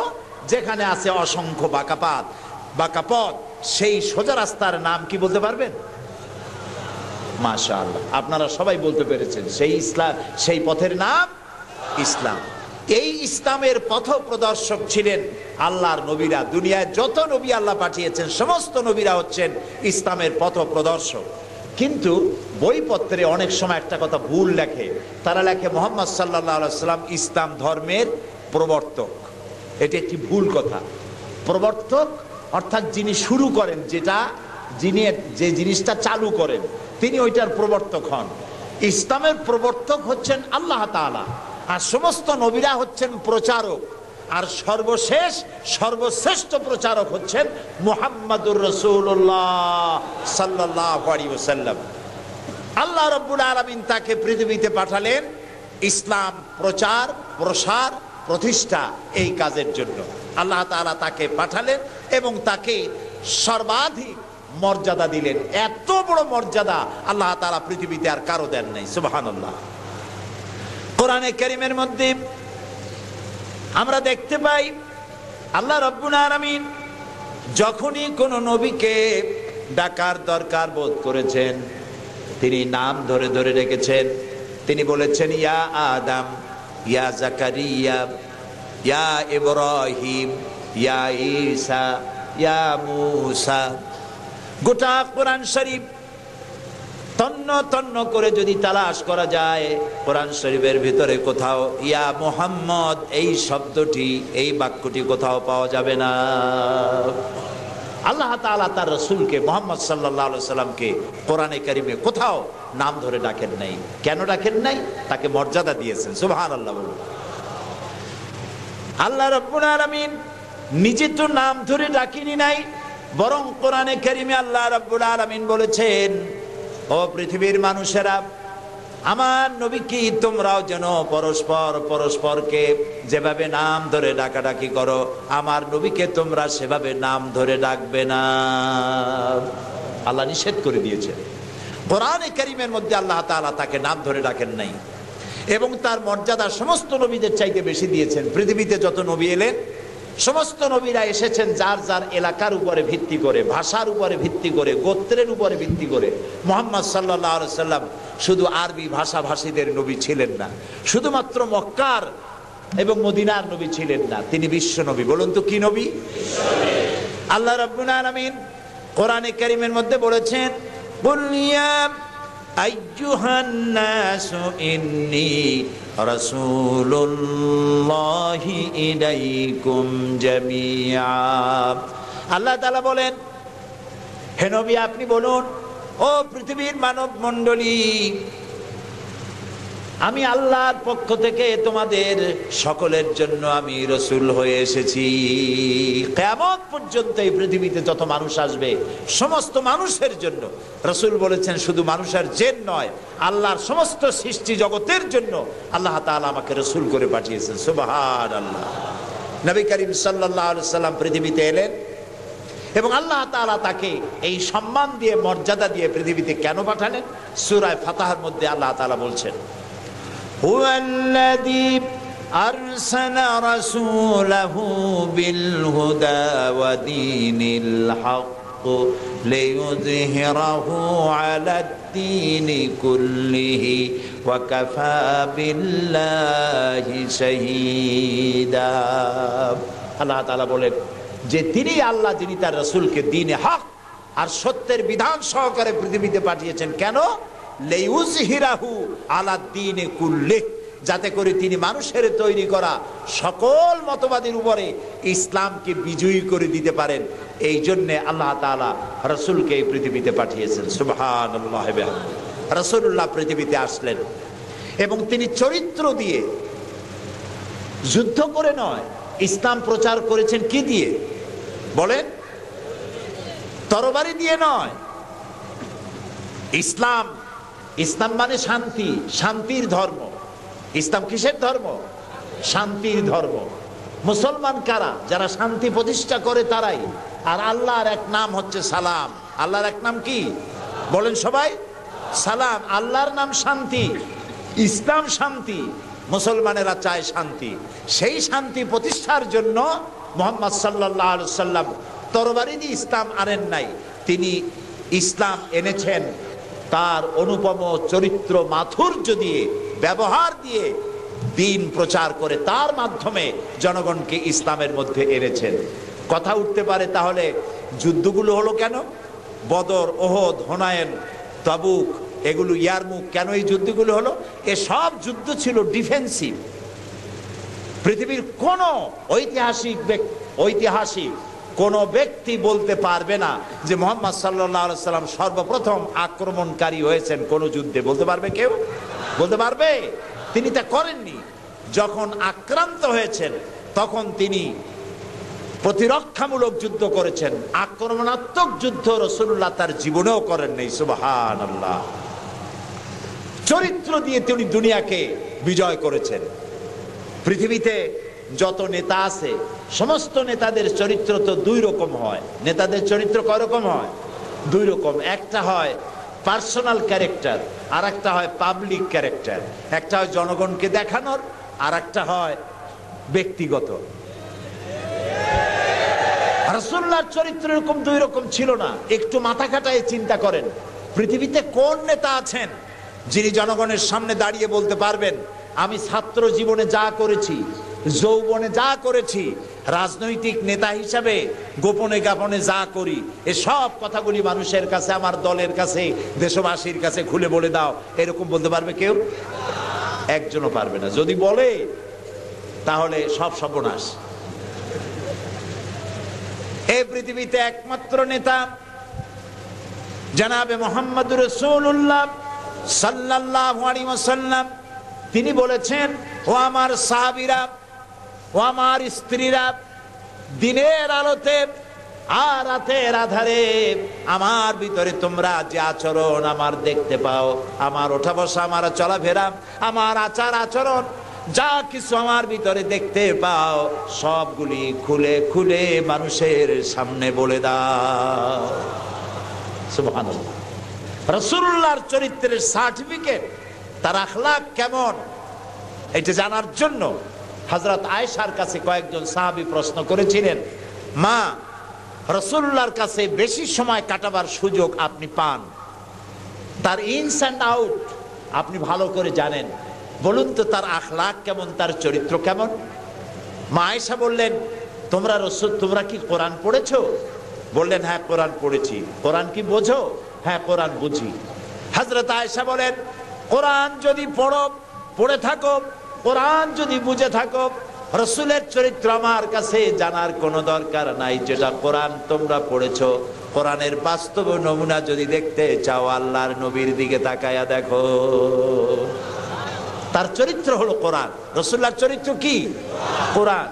যেখানে আছে অসংখ্য বাঁকা পথ সেই সোজা রাস্তার নাম কি বলতে পারবেন? মাশাআল্লাহ, আপনারা সবাই বলতে পেরেছেন। সেই ইসলাম, সেই পথের নাম ইসলাম। এই ইসলামের পথ প্রদর্শক ছিলেন আল্লাহর নবীরা। দুনিয়ায় যত নবী আল্লাহ পাঠিয়েছেন সমস্ত নবীরা হচ্ছেন ইসলামের পথ প্রদর্শক। কিন্তু বইপত্রে অনেক সময় একটা কথা ভুল লেখে। তারা লেখে মুহাম্মদ সাল্লাল্লাহু আলাইহি ওয়াসাল্লাম ইসলাম ধর্মের প্রবর্তক। এটি একটি ভুল কথা। প্রবর্তক অর্থাৎ যিনি শুরু করেন, যিনি যে জিনিসটা চালু করেন তিনি ওইটার প্রবর্তক হন। ইসলামের প্রবর্তক হচ্ছেন আল্লাহ তাআলা, আর সমস্ত নবীরা হচ্ছেন প্রচারক, আর সর্বশ্রেষ্ঠ প্রচারক হচ্ছেন মুহাম্মাদুর রাসূলুল্লাহ সাল্লাল্লাহু আলাইহি ওয়াসাল্লাম। আল্লাহ রাব্বুল আলামিন তাকে পৃথিবীতে পাঠালেন ইসলাম প্রচার, প্রসার, প্রতিষ্ঠা এই কাজের জন্য। আল্লাহ তাআলা তাকে পাঠালেন এবং তাকে সর্বাধিক মর্যাদা দিলেন। এত বড় মর্যাদা আল্লাহ তাআলা পৃথিবীতে আর কারো দেন নাই। সুবহানাল্লাহ। কোরআনে কারীমের মধ্যে আমরা দেখতে পাই আল্লাহ রাব্বুল আলামিন যখনই কোন নবীকে ডাকার দরকার বোধ করেছেন তিনি নাম ধরে ধরে রেখেছেন। তিনি বলেছেন ইয়া আদম, ইয়া জাকারিয়া, ইয়া ইব্রাহিম, ইয়া ঈসা, ইয়া মূসা। গোটা কোরআন শরীফ তন্ন তন্ন করে যদি তালাশ করা যায় কোরআন শরীফের ভিতরে কোথাও ইয়া মুহাম্মদ এই শব্দটি, এই বাক্যটি কোথাও পাওয়া যাবে না। আল্লাহ তাআলা তার রাসূলকে মুহাম্মদ সাল্লাল্লাহু আলাইহি সাল্লামকে কোরআনে কারীমে কোথাও নাম ধরে ডাকেন নাই। কেন ডাকেন নাই? তাকে মর্যাদা দিয়েছেন। সুবহানাল্লাহ বলুন। আল্লাহ রাব্বুল আলামিন নিজে তো নাম ধরে ডাকেনি নাই, বরং কোরআনে কারীমে আল্লাহ রাব্বুল আলামিন বলেছেন ও পৃথিবীর মানুষেরা, আমার নবীকে তোমরাও যেন পরস্পরকে যেভাবে নাম ধরে ডাকাডাকি করো, আমার নবীকে তোমরা সেভাবে নাম ধরে ডাকবে না। আল্লাহ নিষেধ করে দিয়েছেন। কোরআনে কারীমের মধ্যে আল্লাহ তাআলা তাকে নাম ধরে ডাকেন নাই এবং তার মর্যাদা সমস্ত নবীদের চাইতে বেশি দিয়েছেন। পৃথিবীতে যত নবী এলেন সমস্ত নবীরা এসেছেন যার যার এলাকার উপরে ভিত্তি করে, ভাষার উপরে ভিত্তি করে, গোত্রের উপরে ভিত্তি করে। মুহাম্মদ সাল্লাল্লাহু আলাইহি সাল্লাম শুধু আরবি ভাষাভাষীদের নবী ছিলেন না, শুধুমাত্র মক্কার এবং মদিনার নবী ছিলেন না, তিনি বিশ্ব নবী। বলুন তো কি নবী? আল্লাহ রাব্বুল আলামিন কোরআনে কারীমের মধ্যে বলেছেন কুল ইয়া আইয়ুহান নাসু ইন্নী রাসূলুল্লাহি ইলাইকুম জামিআ। আল্লাহ তাআলা বলেন হে নবী আপনি বলুন ও পৃথিবীর মানব মণ্ডলী, আমি আল্লাহর পক্ষ থেকে তোমাদের সকলের জন্য আমি রাসূল হয়ে এসেছি। কিয়ামত পর্যন্ত এই পৃথিবীতে যত মানুষ আসবে সমস্ত মানুষের জন্য। রাসূল বলেছেন শুধু মানুষের জেন নয়, আল্লাহর সমস্ত সৃষ্টি জগতের জন্য আল্লাহ তাআলা আমাকে রাসূল করে পাঠিয়েছেন। সুবহানাল্লাহ। নবী করিম সাল্লাল্লাহু আলাইহি সাল্লাম পৃথিবীতে এলেন এবং আল্লাহ তাআলা তাকে এই সম্মান দিয়ে, মর্যাদা দিয়ে পৃথিবীতে কেন পাঠালেন? সূরা ফাতহার মধ্যে আল্লাহ তাআলা বলছেন হুয়াল্লাযী أرسل رسوله بالهدى ودين الحق ليظهره على الدين كله وكفى بالله شهيدا আল্লাহ তাআলা বলেন যে তিনি আল্লাহ, যিনি তার রাসূলকে দ্বীনে হক আর সত্যের বিধান সহকারে পৃথিবীতে পাঠিয়েছেন। কেন? লিইউযহিরাহু আলা দ্বীনি কুল্লিহি, যাতে করে তিনি মানুষের তৈরি করা সকল মতবাদের উপরে ইসলামকে বিজয়ী করে দিতে পারেন। এই জন্য আল্লাহ তাআলা রাসূলকে এই পৃথিবীতে পাঠিয়েছেন। সুবহানাল্লাহ। রাসূলুল্লাহ পৃথিবীতে আসলেন এবং তিনি চরিত্র দিয়ে, যুদ্ধ করে নয়, ইসলাম প্রচার করেছেন কি দিয়ে বলেন? তরবারি দিয়ে নয়। ইসলাম মানে শান্তি, শান্তির ধর্ম। ইসলাম কিসের ধর্ম? শান্তির ধর্ম। মুসলমান কারা? যারা শান্তি প্রতিষ্ঠা করে তারাই। আর আল্লাহর এক নাম হচ্ছে সালাম। আল্লাহর এক নাম কি বলেন সবাই? সালাম। আল্লাহর নাম শান্তি, ইসলাম শান্তি, মুসলমানেরা চায় শান্তি। সেই শান্তি প্রতিষ্ঠার জন্য মুহাম্মদ সাল্লাল্লাহু আলাইহি সাল্লাম তরবারি দিয়ে ইসলাম আনেন নাই, তিনি ইসলাম এনেছেন তার অনুপম চরিত্র মাধুর্য দিয়ে, ব্যবহার দিয়ে, দিন প্রচার করে তার মাধ্যমে জনগণকে ইসলামের মধ্যে এনেছেন। কথা উঠতে পারে তাহলে যুদ্ধগুলো হলো কেন? বদর, ওহদ, হুনাইন, তাবুক, এগুলো ইয়ারমুক, কেন এই যুদ্ধগুলো হলো? এসব যুদ্ধ ছিল ডিফেন্সিভ। পৃথিবীর কোন ঐতিহাসিক কোন ব্যক্তি বলতে পারবে না যে মুহাম্মদ সাল্লাল্লাহু আলাইহি সাল্লাম সর্বপ্রথম আক্রমণকারী হয়েছেন কোন যুদ্ধে। বলতে পারবে কেউ? বলতে পারবে? তিনি তা করেননি। যখন আক্রান্ত হয়েছেন তখন তিনি প্রতিরক্ষামূলক যুদ্ধ করেছেন। আক্রমণাত্মক যুদ্ধ রাসূলুল্লাহ তার জীবনেও করেন নাই। সুবহানাল্লাহ। চরিত্র দিয়ে তিনি দুনিয়াকে বিজয় করেছেন। পৃথিবীতে যত নেতা আছে সমস্ত নেতাদের চরিত্র তো দুই রকম হয়। নেতাদের চরিত্র কয় রকম হয়? দুই রকম। একটা হয় পার্সোনাল ক্যারেক্টার, আর একটা হয় পাবলিক ক্যারেক্টার। একটা হয় জনগণকে দেখানোর, আর একটা হয় ব্যক্তিগত। রাসূলুল্লাহর চরিত্র এরকম দুই রকম ছিল না। একটু মাথা খাটায় চিন্তা করেন, পৃথিবীতে কোন নেতা আছেন যিনি জনগণের সামনে দাঁড়িয়ে বলতে পারবেন আমি ছাত্র জীবনে যা করেছি, যৌবনে যা করেছি, রাজনৈতিক নেতা হিসাবে গোপনে গোপনে যা করি, এসব কথাগুলি মানুষের কাছে, আমার দলের কাছে, দেশবাসীর কাছে খুলে বলে দাও, এরকম বলতে পারবে কেউ? একজনও পারবে না। যদি বলে তাহলে সব সর্বনাশ। এই পৃথিবীতে একমাত্র নেতা জনাবে মুহাম্মদুর রাসূলুল্লাহ সাল্লাল্লাহু আলাইহি ওয়াসাল্লাম। তিনি বলেছেন, ও আমার সাহাবীরা, ও আমার স্ত্রীরা, দিনের আলোতে আর রাতের আধারে আমার ভিতরে তোমরা যে আচরণ আমার দেখতে পাও, আমার ওঠা বসা, আমার চলাফেরা, আমার আচার আচরণ, যা কিছু আমার ভিতরে দেখতে পাও সবগুলি খুলে খুলে মানুষের সামনে বলে দাও। সুবহানাল্লাহ। রাসূলুল্লাহর চরিত্রের সার্টিফিকেট, তার আখলাক কেমন, এটা জানার জন্য হযরত আয়েশার কাছে কয়েকজন সাহাবী প্রশ্ন করেছিলেন, মা, রাসূলুল্লাহর কাছে বেশি সময় কাটাবার সুযোগ আপনি পান, তার ইনস অ্যান্ড আউট আপনি ভালো করে জানেন, বলুন তো তার আখলাক কেমন, তার চরিত্র কেমন? মা আয়েশা বললেন, তোমরা কি কোরআন পড়েছো? বললেন, হ্যাঁ কোরআন পড়েছি। কোরআন কি বোঝো? হ্যাঁ কোরআন বুঝি। হযরত আয়েশা বলেন, কোরআন যদি পড়ে থাকো, কোরআন যদি বুঝে থাকো, রাসূলের চরিত্র আমার কাছে জানার কোনো দরকার নাই। যেটা কোরআন তোমরা পড়েছো, কোরআনের বাস্তব নমুনা যদি দেখতে চাও, আল্লাহর নবীর দিকে তাকায়া দেখো। তার চরিত্র হলো কোরআন। রাসূলুল্লাহর চরিত্র কি? কোরআন।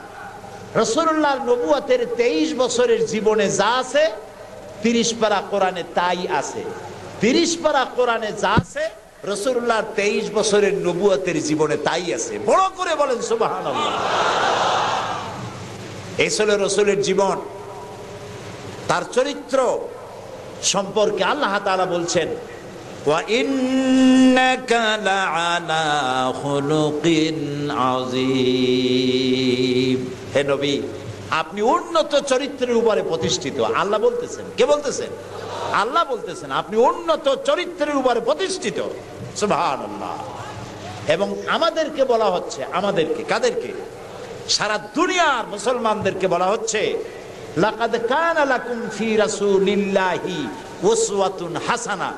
রাসূলুল্লাহর নবুয়তের 23 বছরের জীবনে যা আছে 30 পারা কোরআনে তাই আছে। 30 পারা কোরআনে যা আছে রাসূলুল্লাহর 23 বছরের নবুয়তের জীবনে তাই আছে। বড় করে বলেন সুবহানাল্লাহ। এই ছিল রাসূলের জীবন। তার চরিত্র সম্পর্কে আল্লাহ তাআলা বলছেন, ওয়া ইন্নাকা লাআলা খুলুকিন আযীম। হে নবী, আপনি উন্নত চরিত্রের উপরে প্রতিষ্ঠিত। আল্লাহ বলতেছেন। কে বলতেছেন? আল্লাহ বলতেছেন আপনি উন্নত চরিত্রের উপরে প্রতিষ্ঠিত। সুবহানাল্লাহ। এবং আমাদেরকে বলা হচ্ছে, আমাদেরকে, কাদেরকে? সারা দুনিয়ার মুসলমানদেরকে বলা হচ্ছে, লাকাদ কানা লাকুম ফি রাসূলিল্লাহি উসওয়াতুন হাসানা,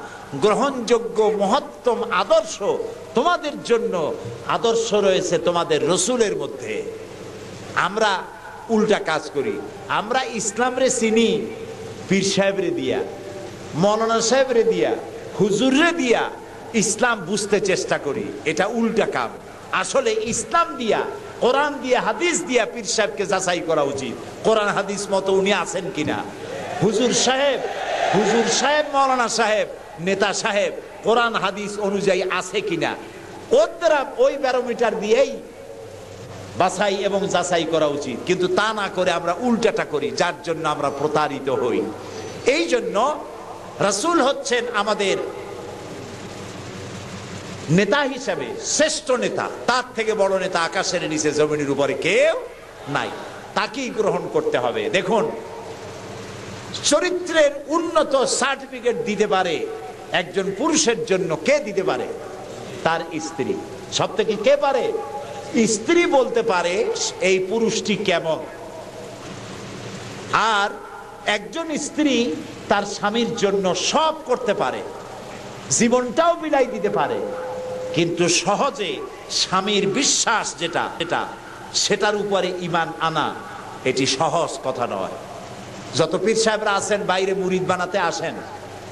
গ্রহণযোগ্য মহত্তম আদর্শ তোমাদের জন্য আদর্শ রয়েছে তোমাদের রসুলের মধ্যে। আমরা উল্টা কাজ করি। আমরা ইসলামরে চিনি পীর সাহেবরে দিয়া, মৌলানা সাহেবরে দিয়া, হুজুররে দিয়া ইসলাম বুঝতে চেষ্টা করি। এটা উল্টা কাম। আসলে ইসলাম দিয়া, কোরআন দিয়া, হাদিস দিয়া পীর সাহেবকে যাচাই করা উচিত, কোরআন হাদিস মতো উনি আছেন কিনা। হুজুর সাহেব, মৌলানা সাহেব, নেতা সাহেব কোরআন হাদিস অনুযায়ী আছে কিনা, ওরা ওই ব্যারোমিটার দিয়েই বাছাই এবং যাচাই করা উচিত। কিন্তু তা না করে আমরা উল্টাটা করি, যার জন্য আমরা প্রতারিত হই। এই জন্য রাসূল হচ্ছেন আমাদের নেতা হিসাবে শ্রেষ্ঠ নেতা। তার থেকে বড় নেতা আকাশের নিচে জমিনের উপরে কেউ নাই। তাকেই গ্রহণ করতে হবে। দেখুন, চরিত্রের উন্নত সার্টিফিকেট দিতে পারে একজন পুরুষের জন্য। কে দিতে পারে? তার স্ত্রী। সব থেকে কে পারে? স্ত্রী বলতে পারে এই পুরুষটি কেমন। আর একজন স্ত্রী তার স্বামীর জন্য সব করতে পারে, জীবনটাও বিলাই দিতে পারে, কিন্তু সহজে স্বামীর বিশ্বাস যেটা সেটার উপরে ঈমান আনা এটি সহজ কথা নয়। যত পীর সাহেবরা আছেন বাইরে মুরিদ বানাতে আসেন,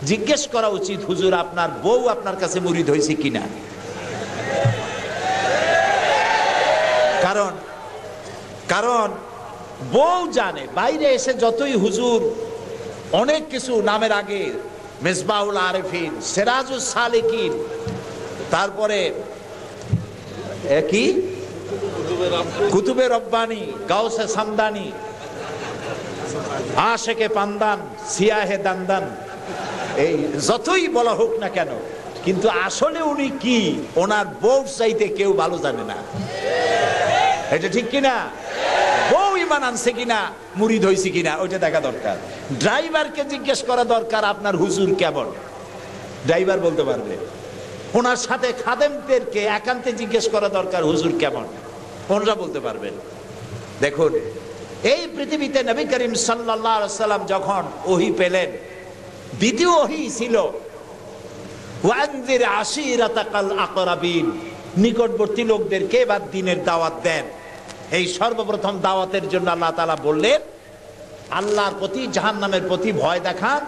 জিজ্ঞেস করা উচিত, হুজুর আপনার বউ আপনার কাছে মুরিদ হয়েছে কিনা। কারণ বউ জানে। বাইরে এসে যতই হুজুর অনেক কিছু নামের আগে মিসবাহুল আরিফিন, সিরাজুস সালিকিন, তারপরে কি কুতুবে রব্বানি, গাউসে সামদানি, আশেকে পান্দান, সিয়াহে দান্দান, এই যতই বলা হোক না কেন, কিন্তু আসলে উনি কি ওনার বউ চাইতে কেউ ভালো জানে না। এটা ঠিক কিনা? বউ ঈমান আনছে কিনা, মুরিদ হইছে কিনা, ওইটা দেখা দরকার। ড্রাইভারকে জিজ্ঞেস করা দরকার আপনার হুজুর কেমন, ড্রাইভার বলতে পারবে। ওনার সাথে খাদেমদেরকে একান্তে জিজ্ঞেস করা দরকার হুজুর কেমন, ওনারা বলতে পারবেন। দেখুন, এই পৃথিবীতে নবী করিম সাল্লাল্লাহু আলাইহি ওয়াসাল্লাম যখন ওহী পেলেন, দ্বিতীয় ওহী ছিল ওয়ানজির আশিরাতাকাল আকরাবিন, নিকটবর্তী লোকদেরকে এবার দ্বীনের দাওয়াত দেন। এই সর্বপ্রথম দাওয়াতের জন্য আল্লাহ তাআলা বললেন, আল্লাহর প্রতি, জাহান্নামের প্রতি ভয় দেখান,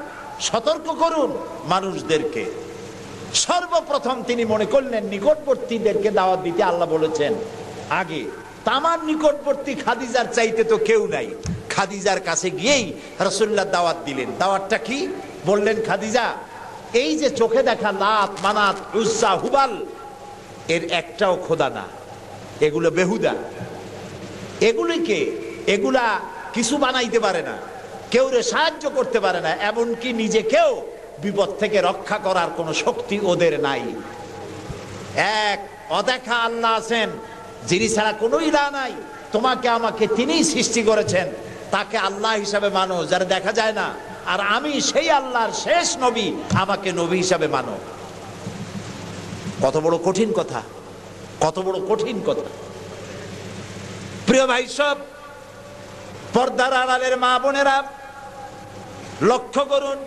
সতর্ক করুন মানুষদেরকে। সর্বপ্রথম তিনি মনে করলেন নিকটবর্তীদেরকে দাওয়াত দিতে আল্লাহ বলেছেন আগে। তামার নিকটবর্তী খাদিজার চাইতে তো কেউ নাই। খাদিজার কাছে গিয়েই রাসূলুল্লাহ দাওয়াত দিলেন। দাওয়াতটা কি বললেন? খাদিজা, এই যে চোখে দেখা লাত, মানাত, উজ্জা, হুবাল, এর একটাও খোদা না, এগুলো বেহুদা। এগুলা কিছু বানাইতে পারে না, কেউ সাহায্য করতে পারে না, এমনকি নিজেকেও বিপদ থেকে রক্ষা করার কোন শক্তি ওদের নাই। এক অদেখা আল্লাহ আছেন, যিনি ছাড়া কোনো ইলাহ নাই। তোমাকে আমাকে তিনিই সৃষ্টি করেছেন, তাকে আল্লাহ হিসাবে মানো, যারা দেখা যায় না। আর আমি সেই আল্লাহর শেষ নবী, আমাকে নবী হিসাবে মানো। কত বড় কঠিন কথা, কত বড় কঠিন কথা। প্রিয় ভাই সব, পর্দার আড়ালের মা বোনেরা লক্ষ্য করুন,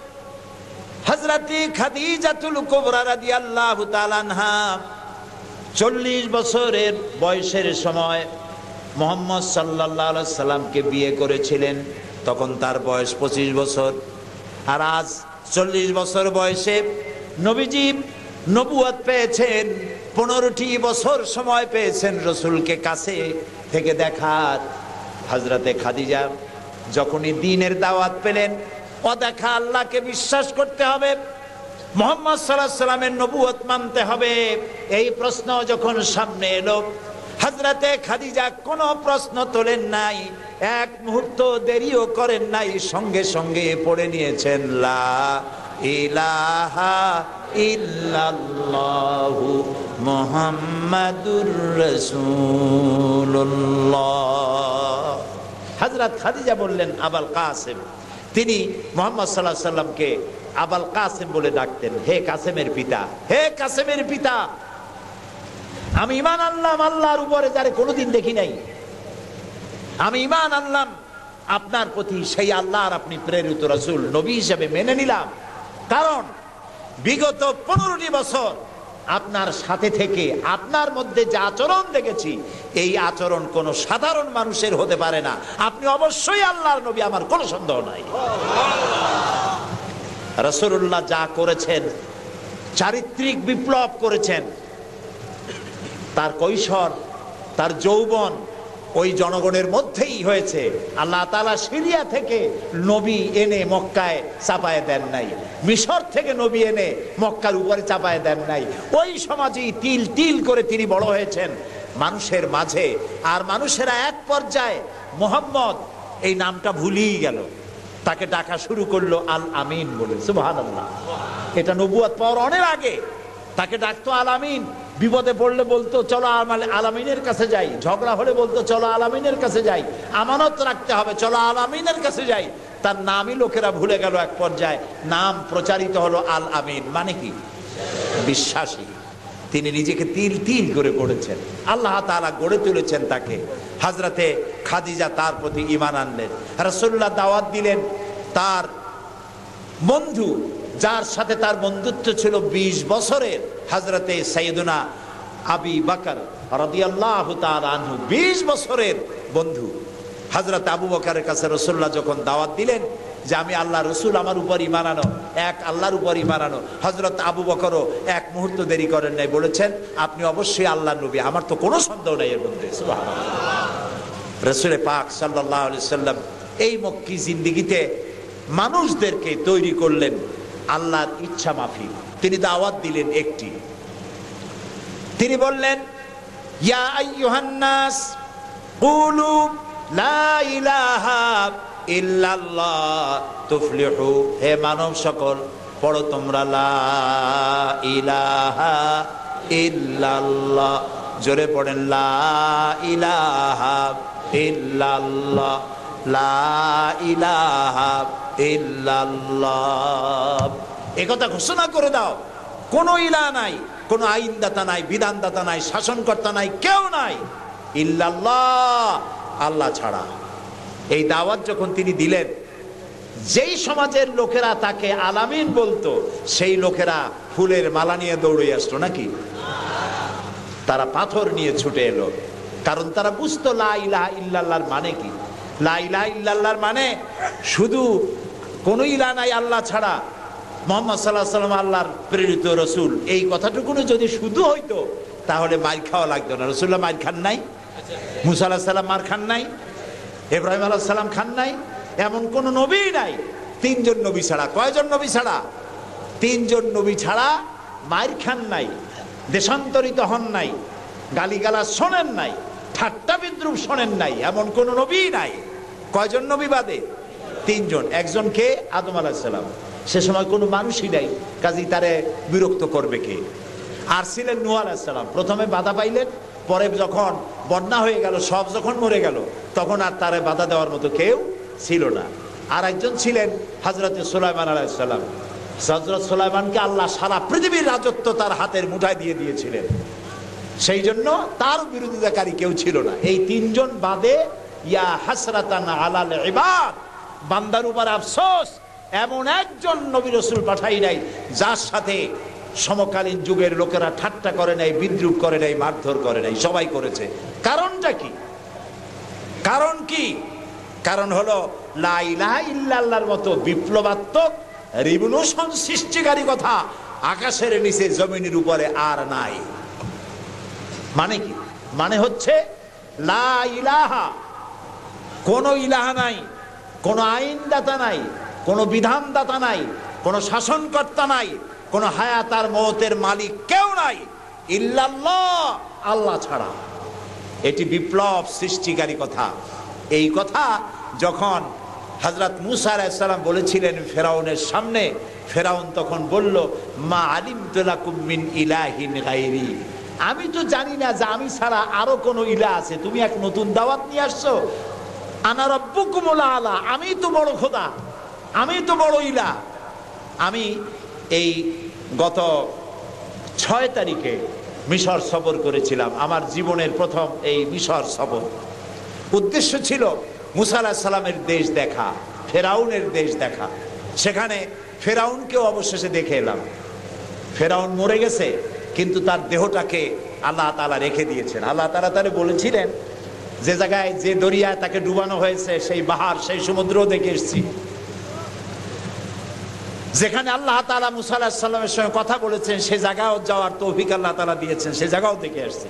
হযরতে খাদিজাতুল কুবরা রাদিয়াল্লাহু তাআলা আনহা 40 বছরের বয়সের সময় মুহাম্মদ সাল্লাল্লাহু আলাইহি সাল্লামকে বিয়ে করেছিলেন। তখন তার বয়স 25 বছর। আর আজ 40 বছর বয়সে নবীজি নবুয়ত পেয়েছেন। 15টি বছর সময় পেয়েছেন রাসূলকে কাছে থেকে দেখার। হযরতে খাদিজা যখনই দ্বীনের দাওয়াত পেলেন, অদেখা আল্লাহকে বিশ্বাস করতে হবে, মুহাম্মদ সাল্লাল্লাহু আলাইহি সাল্লামের নবুয়ত মানতে হবে, এই প্রশ্ন যখন সামনে এলো, হযরতে খাদিজা কোনো প্রশ্ন তোলেন নাই, এক মুহূর্ত দেরিও করেন নাই, সঙ্গে সঙ্গে পড়ে নিয়েছেন লা ইলাহা ইল্লাল্লাহু মুহাম্মাদুর রাসূলুল্লাহ। হযরত খাদিজা বললেন আবুল কাসেম, তিনি মুহাম্মদ সাল্লাল্লাহু আলাইহি সাল্লামকে আবুল কাসেম বলে ডাকতেন, হে কাসেমের পিতা, হে কাসেমের পিতা, আমি ঈমান আনলাম আল্লাহর উপরে যারে কোনোদিন দেখি নাই, আমি ঈমান আনলাম আপনার প্রতি, সেই আল্লাহর আপনি প্রেরিত রাসূল নবী হিসেবে মেনে নিলাম। কারণ বিগত 15টি বছর আপনার সাথে থেকে আপনার মধ্যে যে আচরণ দেখেছি, এই আচরণ কোনো সাধারণ মানুষের হতে পারে না, আপনি অবশ্যই আল্লাহর নবী, আমার কোনো সন্দেহ নাই। রাসূলুল্লাহ যা করেছেন, চারিত্রিক বিপ্লব করেছেন, তার কৈশোর, তার যৌবন ওই জনগণের মধ্যেই হয়েছে। আল্লাহ তাআলা সিরিয়া থেকে নবী এনে মক্কায় চাপায় দেন নাই, মিশর থেকে নবী এনে মক্কার উপরে চাপায় দেন নাই, ওই সমাজেই তিল তিল করে তিনি বড় হয়েছেন মানুষের মাঝে। আর মানুষেরা এক পর্যায়ে মুহাম্মদ এই নামটা ভুলিয়ে গেল, তাকে ডাকা শুরু করলো আল আমিন বলে। সুবহানাল্লাহ, এটা নবুয়ত পাওয়ার অনেক আগে তাকে ডাকতো আল আমিন। বিপদে পড়লে বলতো চলো আল আমিনের কাছে যাই, ঝগড়া হলে বলতো চলো আল আমিনের কাছে যাই, আমানত রাখতে হবে চলো আল আমিনের কাছে যাই। তার নামই লোকেরা ভুলে গেল, এক পর্যায়ে নাম প্রচারিত হলো আল আমিন, মানে কি? বিশ্বাসী। তিনি নিজেকে তিল তিল করে গড়েছেন, আল্লাহ তাআলা গড়ে তুলেছেন তাকে। হযরতে খাদিজা তার প্রতি ঈমান আনলেন, রাসূলুল্লাহ দাওয়াত দিলেন তার বন্ধু, যার সাথে তার বন্ধুত্ব ছিল 20 বছরের, হযরতে সাইয়েদুনা আবু বকর রাদিয়াল্লাহু তাআলা আনহু, 20 বছরের বন্ধু। হযরত আবু বকরের কাছে রাসূলুল্লাহ যখন দাওয়াত দিলেন যে আমি আল্লাহ রাসূল, আমার উপর ঈমান আনো, এক আল্লাহর উপর ঈমান আনো, হযরত আবু বকরও এক মুহূর্ত দেরি করেন নাই, বলেছেন আপনি অবশ্যই আল্লাহর নবী, আমার তো কোনো সন্দেহ নাই এর মধ্যে। সুবহানাল্লাহ। রাসূল পাক সাল্লাল্লাহু আলাইহি সাল্লাম এই মক্কি জিন্দেগিতে মানুষদেরকে তৈরি করলেন আল্লাহর ইচ্ছা মাফিক। তিনি দাওয়াত দিলেন একটি, তিনি বললেন ইয়া আইয়ুহান নাস কুলু লা ইলাহা ইল্লাল্লাহ তুফলিহু, হে মানব সকল পড়ো তোমরা লা ইলাহা ইল্লাল্লাহ, জোরে পড়েন লা ইলাহা ইল্লাল্লাহ, লা ইলাহা ইল্লাল্লাহ। একথা ঘোষণা করে দাও, কোন ইলাহ নাই, কোন আইনদাতা নাই, বিধানদাতা নাই, শাসনকর্তা নাই, কেউ নাই ইল্লাল্লাহ, আল্লাহ ছাড়া। এই দাওয়াত যখন তিনি দিলেন, যেই সমাজের লোকেরা তাকে আলামিন বলতো, সেই লোকেরা ফুলের মালা নিয়ে দৌড়ে আসতো নাকি? তারা পাথর নিয়ে ছুটে এলো, কারণ তারা বুঝতো লা ইলাহা ইল্লাল্লাহর মানে কি। লা ইলাহা ইল্লাল্লাহর মানে শুধু কোন ইলাহ নাই আল্লাহ ছাড়া, মুহাম্মদ সাল্লাল্লাহু আলাইহি ওয়াসাল্লাম আল্লাহর প্রেরিত রাসূল, এই কথাটুকু যদি শুধু হইতো তাহলে মার খাওয়া লাগতো না। রাসূলুল্লাহ মার খান নাই, মুসা আলাইহিস সালাম মার খান নাই, ইব্রাহিম আলাইহিস সালাম খান নাই, এমন কোন নবী নাই। 3 জন নবী ছাড়া, কয়জন নবী ছাড়া? 3 জন নবী ছাড়া মার খান নাই, দেশান্তরিত হন নাই, গালিগালাজ শোনেন নাই, ঠাট্টা বিদ্রুপ শোনেন নাই, এমন কোন নবী নাই। কয়জন নবী বাদে? 3 জন। একজন কে? আদম আলাইহিস সালাম। সে সময় কোনো মানুষই নাই, কাজেই তারে বিরক্ত করবে কে? আর ছিলেন নূহ আলাইহিস সালাম। প্রথমে বাধা পাইলেন, পরে যখন বন্যা হয়ে গেল, সব যখন মরে গেল, তখন আর তারে বাধা দেওয়ার মতো কেউ ছিল না। আর একজন ছিলেন হযরতে সুলাইমান আলাইহিস সালাম। হযরত সুলাইমানকে আল্লাহ সারা পৃথিবীর রাজত্ব তার হাতের মুঠায় দিয়ে দিয়েছিলেন, সেই জন্য তার বিরোধিতাকারী কেউ ছিল না। এই 3 জন বাদে ইয়া হাসরাতান আলাল ইবাদ, বান্দার উপর আফসোস, এমন একজন নবী রাসূল পাঠাই নাই যার সাথে সমকালীন যুগের লোকেরা ঠাট্টা করে নাই, বিদ্রুপ করে নাই, মারধর করে নাই। সবাই করেছে। কারণটা কি? কারণ কি? কারণ হলো লা ইলাহা ইল্লাল্লাহর মতো বিপ্লবাত্মক রিভলিউশন সৃষ্টিকারী কথা আকাশের নিচে জমিনের উপরে আর নাই। মানে কি? মানে হচ্ছে লা ইলাহা, কোন ইলাহা নাই, কোন আইনদাতা নাই, কোন বিধানদাতা নাই, কোন শাসনকর্তা নাই, কোন হায়াত আর মওতের মালিক কেউ নাই ইল্লাল্লাহ, আল্লাহ ছাড়া। এটি বিপ্লব সৃষ্টিকারী কথা। এই কথা যখন হযরত মুসা আলাইহিস সালাম বলেছিলেন ফেরাউনের সামনে, ফেরাউন তখন বলল, মা আলিমতু লাকুম মিন ইলাহিন গায়রি, আমি তো জানি না যে আমি ছাড়া আরো কোনো ইলাহ আছে, তুমি এক নতুন দাওয়াত নিয়ে আসছো। আনা রাব্বুকুমুল আলা, আমি তো বড় খোদা, আমি তো বড় ইলাহ। আমি এই গত 6 তারিখে মিশর সফর করেছিলাম, আমার জীবনের প্রথম এই মিশর সফর। উদ্দেশ্য ছিল মুসা আলাইহিস সালামের দেশ দেখা, ফেরাউনের দেশ দেখা। সেখানে ফেরাউনকেও অবশেষে দেখে এলাম। ফেরাউন মরে গেছে, কিন্তু তার দেহটাকে আল্লাহ তাআলা রেখে দিয়েছেন। আল্লাহ তাআলা তারে বলেছিলেন, যে জায়গায় যে দরিয়ায় তাকে ডুবানো হয়েছে সেই বাহার, সেই সমুদ্র দেখে এসেছি। যেখানে আল্লাহ তাআলা মুসা আলাইহিস সালামের সঙ্গে কথা বলেছেন সেই জায়গাও যাওয়ার তৌফিক আল্লাহ তাআলা দিয়েছেন, সেই জায়গাও দেখে আসছে।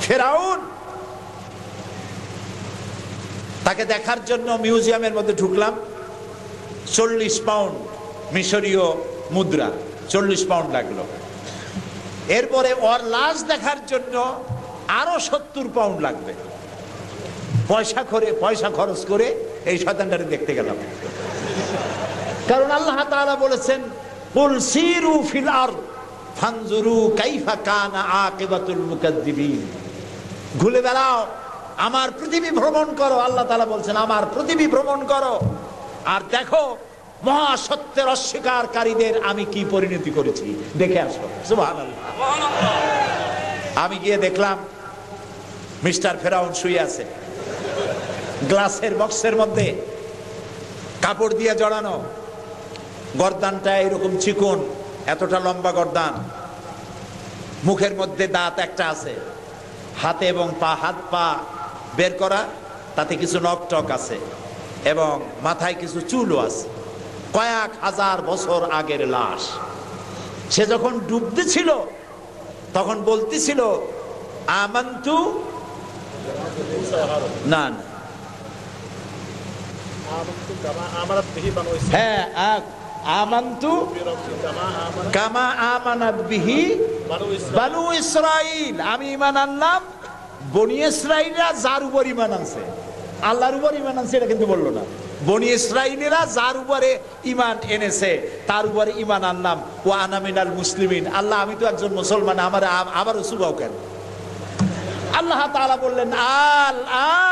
ফেরাউন, তাকে দেখার জন্য মিউজিয়ামের মধ্যে ঢুকলাম। 40 পাউন্ড মিশরীয় মুদ্রা, 40 পাউন্ড লাগলো। এরপরে ওর লাশ দেখার জন্য আরো 70 পাউন্ড লাগবে। পয়সা খরচ করে এই শয়তানটারে দেখতে গেলাম। কারণ আল্লাহ তাআলা বলেছেন, কুল সিরু ফিল আরদ ফানজুরু কাইফা কানা আকিবাতুল মুকাদ্দিবিন, ঘুরে বেড়াও, আমার পৃথিবী ভ্রমণ করো। আল্লাহ তাআলা বলছেন, আমার পৃথিবী ভ্রমণ করো আর দেখো মহাসত্যের অস্বীকারীদের আমি কি পরিণতি করেছি, দেখে আসো। সুবহানাল্লাহ। আমি গিয়ে দেখলাম মিস্টার ফেরাউন শুয়ে আছে, গ্লাসের বক্সের মধ্যে কাপড় দিয়ে জড়ানো, গর্দানটা এরকম চিকন, এতটা লম্বা গর্দান, মুখের মধ্যে দাঁত একটা আছে, হাতে এবং পা, হাত পা বের করা, তাতে কিছু নখ টক আছে এবং মাথায় কিছু চুলও আছে। কয়েক হাজার বছর আগের লাশ। সে যখন ডুবতে ছিল তখন বলতেছিল, আমান্তু, না হ্যাঁ, আমান্তু কামা আমানাত বিহি বানু ইসরাইল, আমি ঈমান আনলাম বনি ইসরাইলরা যার উপর ঈমান আনছে, আল্লাহর উপর ঈমান আনছে এটা কিন্তু বললো না। বনি ইসরাইলরা যার উপরে ঈমান এনেছে তার উপরে ঈমান আনলাম। ওয়া আনা মিনাল মুসলিমিন, আল্লাহ আমি তো একজন মুসলমান, আমারও সুবাও কেন? আল্লাহ তাআলা বললেন, আল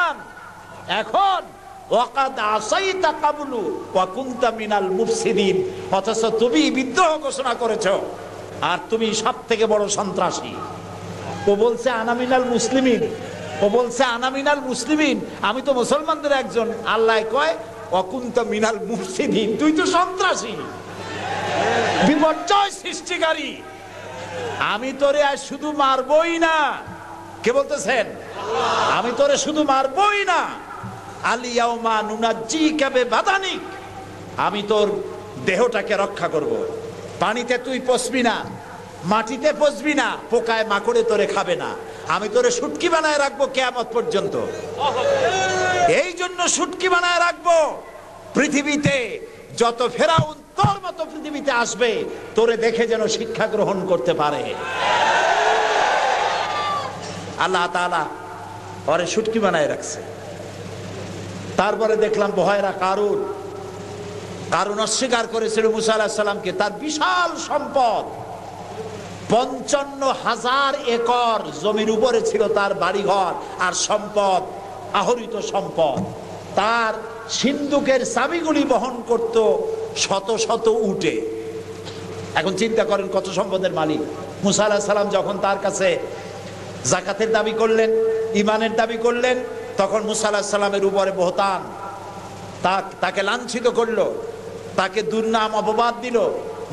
আন, এখন, ওয়াকাদ আসাইতা কাবলু ওয়া কুনতা মিনাল মুফসিদিন, অথচ তুমি বিদ্রোহ ঘোষণা করেছো আর তুমি সবথেকে বড় সন্ত্রাসী। ও বলছে আনা মিনাল মুসলিমিন, ও বলছে আনা মিনাল মুসলিমিন, আমি তো মুসলমানদের একজন। আল্লাহ কয় ওয়া কুনতা মিনাল মুফসিদিন, তুই তো সন্ত্রাসী, বিপর্যয় সৃষ্টিকারী। আমি তোরে আর শুধু মারবই না, কে বলতেছেন? আমি তোরে শুধু মারবই না, আলিয়াউমা নুনাজ্জিকা বিবাদানিক, আমি তোর দেহটাকে রক্ষা করব। পানিতে তুই পচবি না, মাটিতে পচবি না, পোকায় মাকড়ে তোরে খাবে না, আমি তোরে শুটকি বানায় রাখবো কিয়ামত পর্যন্ত। এই জন্য শুটকি বানায় রাখবো, পৃথিবীতে যত ফেরাউন তোর মতো পৃথিবীতে আসবে তোরে দেখে যেন শিক্ষা গ্রহণ করতে পারে। আল্লাহ তাআলা ওরে শুটকি বানায় রাখছে। তারপরে দেখলাম বহায়রা কারুন অস্বীকার করেছিল মুসা আলাইহিস সালামকে। তার বিশাল সম্পদ, 55,000 একর জমির উপরে ছিল তার বাড়িঘর আর সম্পদ, আহরিত সম্পদ। তার সিন্ধুকের চাবিগুলি বহন করত শত শত উটে। এখন চিন্তা করেন কত সম্পদের মালিক। মুসা আলাইহিস সালাম যখন তার কাছে যাকাতের দাবি করলেন, ঈমানের দাবি করলেন, তখন মুসা আলাইহিস সালামের উপরে বহতান, তাকে লাঞ্ছিত করলো, তাকে দুর্নাম অপবাদ দিল।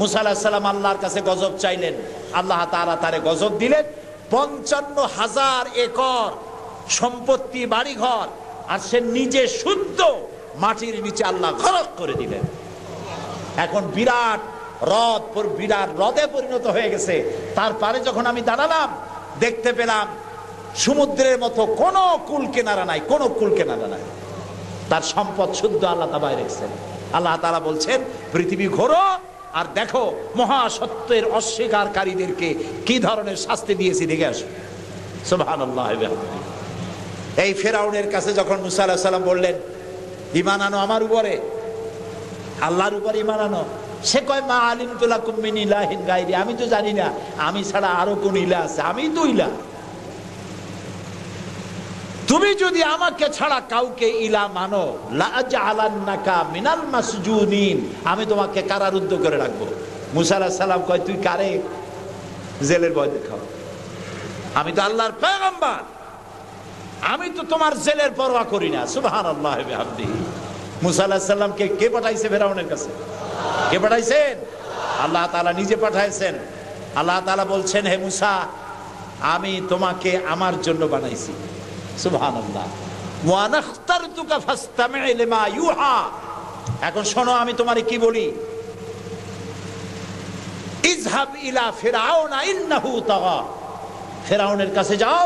মুসা আলাইহিস সালাম আল্লাহর কাছে গজব চাইলেন, আল্লাহ তাআলা তারে গজব দিলেন। 55,000 একর সম্পত্তি, বাড়িঘর, আর সে নিজে শুদ্ধ মাটির নিচে আল্লাহ গরক করে দিলেন। এখন বিরাট হ্রদে পরিণত হয়ে গেছে। তারপরে যখন আমি দাঁড়ালাম দেখতে পেলাম সমুদ্রের মতো কোনো কুল কিনারা নাই, কোনো কুল কিনারা নাই। তার সম্পদ শুদ্ধ আল্লাহ তাআলা রেখেছেন। আল্লাহ তাআলা বলছেন, পৃথিবী ঘোরো আর দেখো মহাসত্যের অস্বীকারীদেরকে কি ধরনের শাস্তি দিয়েছি, দেখে আসো। সুবহানাল্লাহ। এই ফেরাউনের কাছে যখন মুসা আলাইহিস সালাম বললেন, ঈমান আনো আমার উপরে, আল্লাহর উপর ঈমান আনো। সে কয় মা আলিমতু লাকুম মিন ইলাহিন গায়রি, আমি তো জানি না আমি ছাড়া আরো কোন ইলাহ আছে, আমি তো ইলাহ। তুমি যদি আমাকে ছাড়া কাউকে ইলাহ মানো, লা আজআলান্নাকা মিনাল মাসজুনিন, আমি তোমাকে কারারুদ্ধ করে রাখবো। মুসা আলাইহিস সালাম কয় তুই কারে জেলের ভয় দেখাও? আমি তো আল্লাহর পয়গম্বর, আমি তো তোমার জেলের পরোয়া করি না। সুবহানাল্লাহি ওয়া বিহামদিহি। মুসা আলাইহিস সালামকে কে পাঠাইছে ফেরাউনের কাছে? কে পাঠাইছেন? আল্লাহ তাআলা নিজে পাঠাইছেন। আল্লাহ তাআলা বলছেন, হে মুসা, আমি তোমাকে আমার জন্য বানাইছি। সুবহানাল্লাহ। ওয়া নাখতারতুকা ফাসতামি' লিমা ইউহা। এখন শোনো আমি তোমারে কি বলি। ইযহাব ইলা ফিরআউনা ইন্নাহু তাগা। ফিরআউনের কাছে যাও,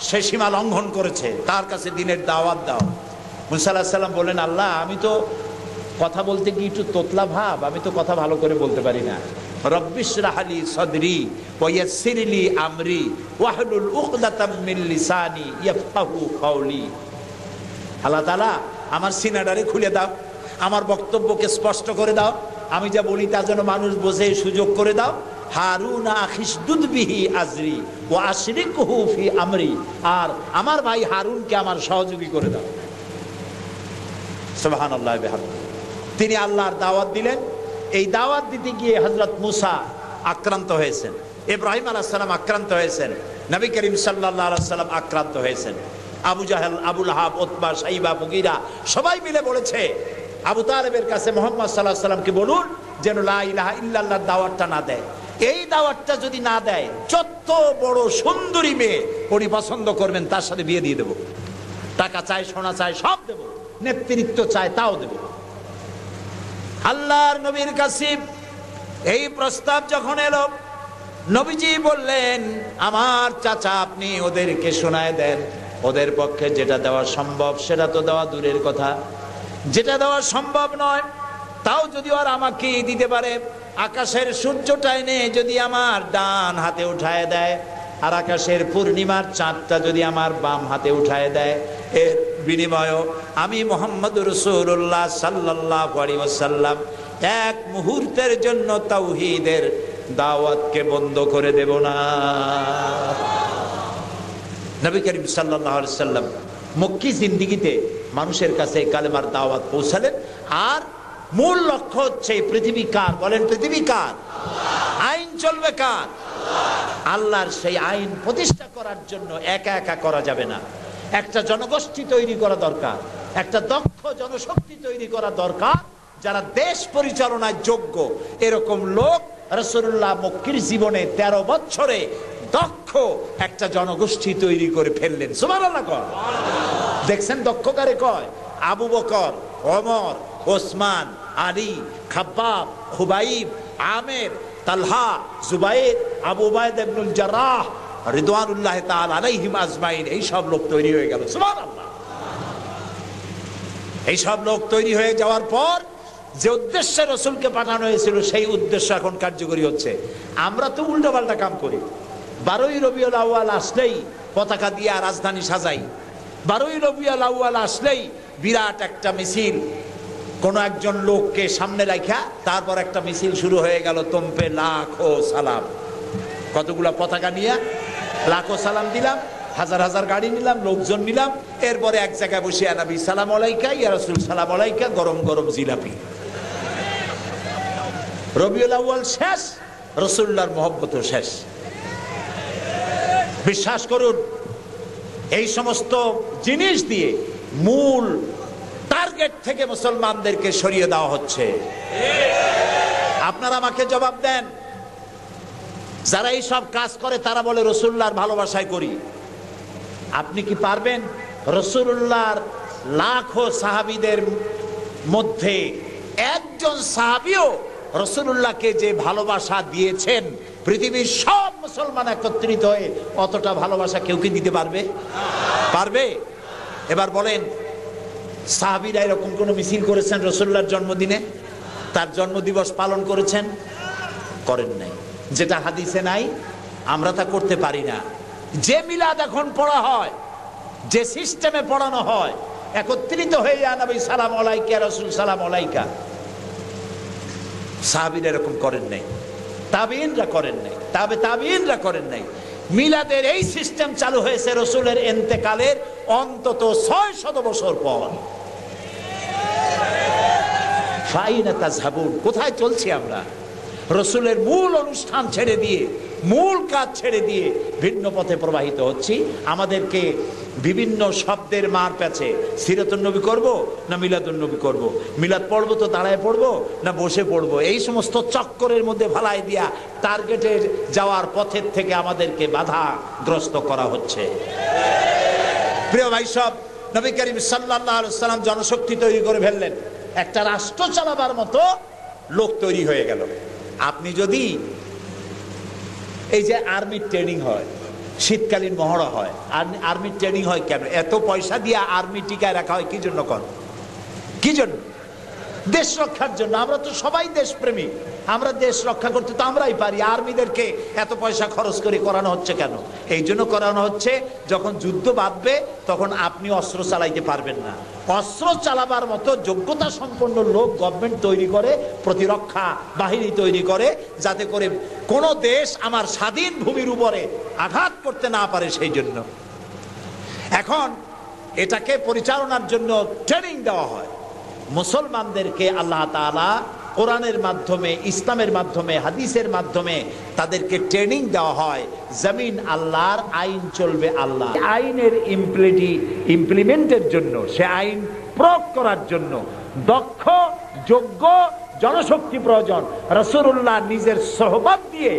সে সীমা লঙ্ঘন করেছে, তার কাছে দ্বীনের দাওয়াত দাও। মুসা আলাইহিস সালাম বলেন, আল্লাহ আমি তো কথা বলতে গিয়ে একটু তোতলা ভাব, আমি তো কথা ভালো করে বলতে পারি না। রব্বিশরাহ লি সাদরি ওয়া ইয়াসসির লি আমরি ওয়াহলুল উকদাতাম মিন লিসানি ইয়াফকাহু কাওলি। আল্লাহ তাআলা আমার সিনাটারে খুলে দাও, আমার বক্তব্যকে স্পষ্ট করে দাও, আমি যা বলি তা যেন মানুষ বোঝে সুযোগ করে দাও। হারুনা আখিসদুদ বিহি আজরি ওয়া আশরিকহু ফি আমরি, আর আমার ভাই হারুনকে আমার সহযোগী করে দাও। সুবহানাল্লাহ ওয়া বিহামদিহি। তিনি আল্লাহর দাওয়াত দিলেন। এই দাওয়াত দিতে গিয়ে হযরত মুসা আক্রান্ত হয়েছেন, ইব্রাহিম আলাইহিস সালাম আক্রান্ত হয়েছেন, নবী করিম সাল্লাল্লাহু আলাইহি ওয়াসাল্লাম আক্রান্ত হয়েছেন। আবু জাহেল, আবু লাহাব, উতবা, শাইবা, মুগীরা সবাই মিলে বলেছে আবু তালেবের কাছে মুহাম্মদ সাল্লাল্লাহু আলাইহি ওয়াসাল্লামকে বলুন যেন লা ইলাহা ইল্লাল্লাহর দাওয়াতটা না দেয়। এই দাওয়াতটা যদি না দেয়, যত বড় সুন্দরী মেয়ে উনি পছন্দ করবেন তার সাথে বিয়ে দিয়ে দেব। টাকা চাই, সোনা চাই, সব দেব। নেতৃত্ব চাই, তাও দেব। আল্লাহর নবীর কাছে এই প্রস্তাব যখন এলো, নবীজি বললেন, আমার চাচা আপনি ওদেরকে শোনায় দেন, ওদের পক্ষে যেটা দেওয়া সম্ভব সেটা তো দেওয়া দূরের কথা, যেটা দেওয়া সম্ভব নয় তাও যদি ওরা আমাকে দিতে পারে, আকাশের সূর্যটা এনে যদি আমার ডান হাতে উঠায় দেয়, আর আকাশের পূর্ণিমার চাঁদটা যদি আমার বাম হাতে উঠায় দেয়, এর বিনিময়ে আমি মুহাম্মদুর রাসূলুল্লাহ সাল্লাল্লাহু আলাইহি ওয়াসাল্লাম এক মুহূর্তের জন্য তাওহীদের দাওয়াতকে বন্ধ করে দেব না। নবী করিম সাল্লাল্লাহু আলাইহি ওয়াসাল্লাম মক্কি জিন্দেগিতে মানুষের কাছে কালেমার দাওয়াত পৌঁছালেন। আর মূল লক্ষ্য হচ্ছে পৃথিবী কার? বলেন, পৃথিবী কার? আইন চলবে কার? আল্লাহর। সেই আইন প্রতিষ্ঠা করার জন্য একা একা করা যাবে না, একটা জনগোষ্ঠী তৈরি করা দরকার, একটা দক্ষ জনশক্তি তৈরি করা দরকার, যারা দেশ পরিচালনায় যোগ্য। এরকম লোক রাসূলুল্লাহ মক্কির জীবনে 13 বছরে দক্ষ একটা জনগোষ্ঠী তৈরি করে ফেললেন। সুবহানাল্লাহ। দেখছেন দক্ষ কারে কয়? আবু বকর, ওমর, ওসমান, আলী, খাব্বাব, খুবাইব, আমের, তালহা, জুবাইর, আবু উবাইদা ইবনুল জাররাহ রিদওয়ানুল্লাহ তাআলা আলাইহিম আজমাইন। এই সব লোক তৈরি হয়ে গেল। সুবহানাল্লাহ। এই সব লোক তৈরি হয়ে যাওয়ার পর যে উদ্দেশ্যে রাসূলকে পাঠানো হয়েছিল সেই উদ্দেশ্য এখন কার্যকরী হচ্ছে। আমরা তো উল্টোপাল্টা কাম করি। 12ই রবিউল আউয়াল আসলেই পতাকা দিয়ে রাজধানী সাজাই। 12ই রবিউল আউয়াল আসলেই বিরাট একটা মিছিল, কোন একজন লোককে সামনে রাখা, তারপর একটা মিছিল শুরু হয়ে গেল। তোমপে লাখো সালাম। কতগুলা পতাকা নিয়ে লাখো সালাম দিলাম, হাজার হাজার গাড়ি নিলাম, লোকজন নিলাম। এরপরে এক জায়গায় বসে নবী সালাম আলাইকা, ইয়া রাসূল সালাম আলাইকা, গরম গরম জিলাপি। রবিউল আউয়াল শেষ, রাসূলুল্লাহর মহব্বতও শেষ। বিশ্বাস করুন, এই সমস্ত জিনিস দিয়ে মূল টার্গেট থেকে মুসলমানদেরকে সরিয়ে দেওয়া হচ্ছে। আপনারা আমাকে জবাব দেন, যারা এই সব কাজ করে তারা বলে রাসূলুল্লাহর ভালোবাসায় করি। আপনি কি পারবেন রাসূলুল্লাহর লাখো সাহাবীদের মধ্যে একজন সাহাবীও রাসূলুল্লাহকে যে ভালোবাসা দিয়েছেন, পৃথিবীর সব মুসলমান একত্রিত হয়ে অতটা ভালোবাসা কেউ কি দিতে পারবে? পারবে? এবার বলেন, সাহাবীরা এরকম কোন মিছিল করেছেন রাসূলুল্লাহর জন্মদিনে? তার জন্মদিবস পালন করেছেন? করেন নাই। যেটা হাদিসে নাই আমরা তা করতে পারি না। যে মিলাদ এখন পড়া হয়, যে সিস্টেমে পড়ানো হয়, একত্রিত হয়ে ইয়া নবী সালাম আলাইকা, ইয়া রাসূল সালাম আলাইকা। সাহাবীরা এরকম করেন নাই, তাবিঈনরা করেন নাই, তাবিঈনরা করেন নাই। মিলাদের এই সিস্টেম চালু হয়েছে রাসূলের ইন্তেকালের অন্তত 600 বছর পর। ফাইনা তাযহাবুন, কোথায় চলছি আমরা? রাসূলের মূল অনুষ্ঠান ছেড়ে দিয়ে, মূল কাজ ছেড়ে দিয়ে ভিন্ন পথে প্রবাহিত হচ্ছি। আমাদেরকে বিভিন্ন শব্দের মার প্যাচে সিরাতুন নবী করব না মিলাদুন নবী করব, মিলাদ পড়বো তো দাঁড়ায় পড়বো না বসে পড়বো, এই সমস্ত চক্করের মধ্যে ভালাই দিয়া টার্গেটে যাওয়ার পথের থেকে আমাদেরকে বাধাগ্রস্ত করা হচ্ছে। প্রিয় ভাই সব, নবী করিম সাল্লাল্লাহু আলাইহি ওয়াসাল্লাম জনশক্তি তৈরি করে ফেললেন, একটা রাষ্ট্র চালাবার মতো লোক তৈরি হয়ে গেল। আপনি যদি এই যে আর্মির ট্রেনিং হয়, শীতকালীন মহড়া হয়, আর্মির ট্রেনিং হয় কেন? এত পয়সা দিয়ে আর্মি টিকায় রাখা হয় কি জন্য? কি জন্য? দেশ রক্ষার জন্য। আমরা তো সবাই দেশপ্রেমী, আমরা দেশ রক্ষা করতে তো আমরাই পারি। আর্মিদেরকে এত পয়সা খরচ করে করানো হচ্ছে কেন? এই জন্য করানো হচ্ছে, যখন যুদ্ধ বাঁধবে তখন আপনি অস্ত্র চালাইতে পারবেন না, অস্ত্র চালাবার মতো যোগ্যতা সম্পন্ন লোক গভর্নমেন্ট তৈরি করে, প্রতিরক্ষা বাহিনী তৈরি করে, যাতে করে কোন দেশ আমার স্বাধীন ভূমির উপরে আঘাত করতে না পারে। সেই জন্য এখন এটাকে পরিচালনার জন্য ট্রেনিং দেওয়া হয়। মুসলমানদেরকে আল্লাহ তাআলা কোরআনের মাধ্যমে, ইসলামের মাধ্যমে, হাদিসের মাধ্যমে তাদেরকে ট্রেনিং দেওয়া হয়। জমিন আল্লাহর, আইন চলবে আল্লাহ। আইনের ইমপ্লিমেন্টের জন্য, সে আইন প্রয়োগ করার জন্য দক্ষ যোগ্য জনশক্তি প্রয়োজন। রাসূলুল্লাহ নিজের সোহবত দিয়ে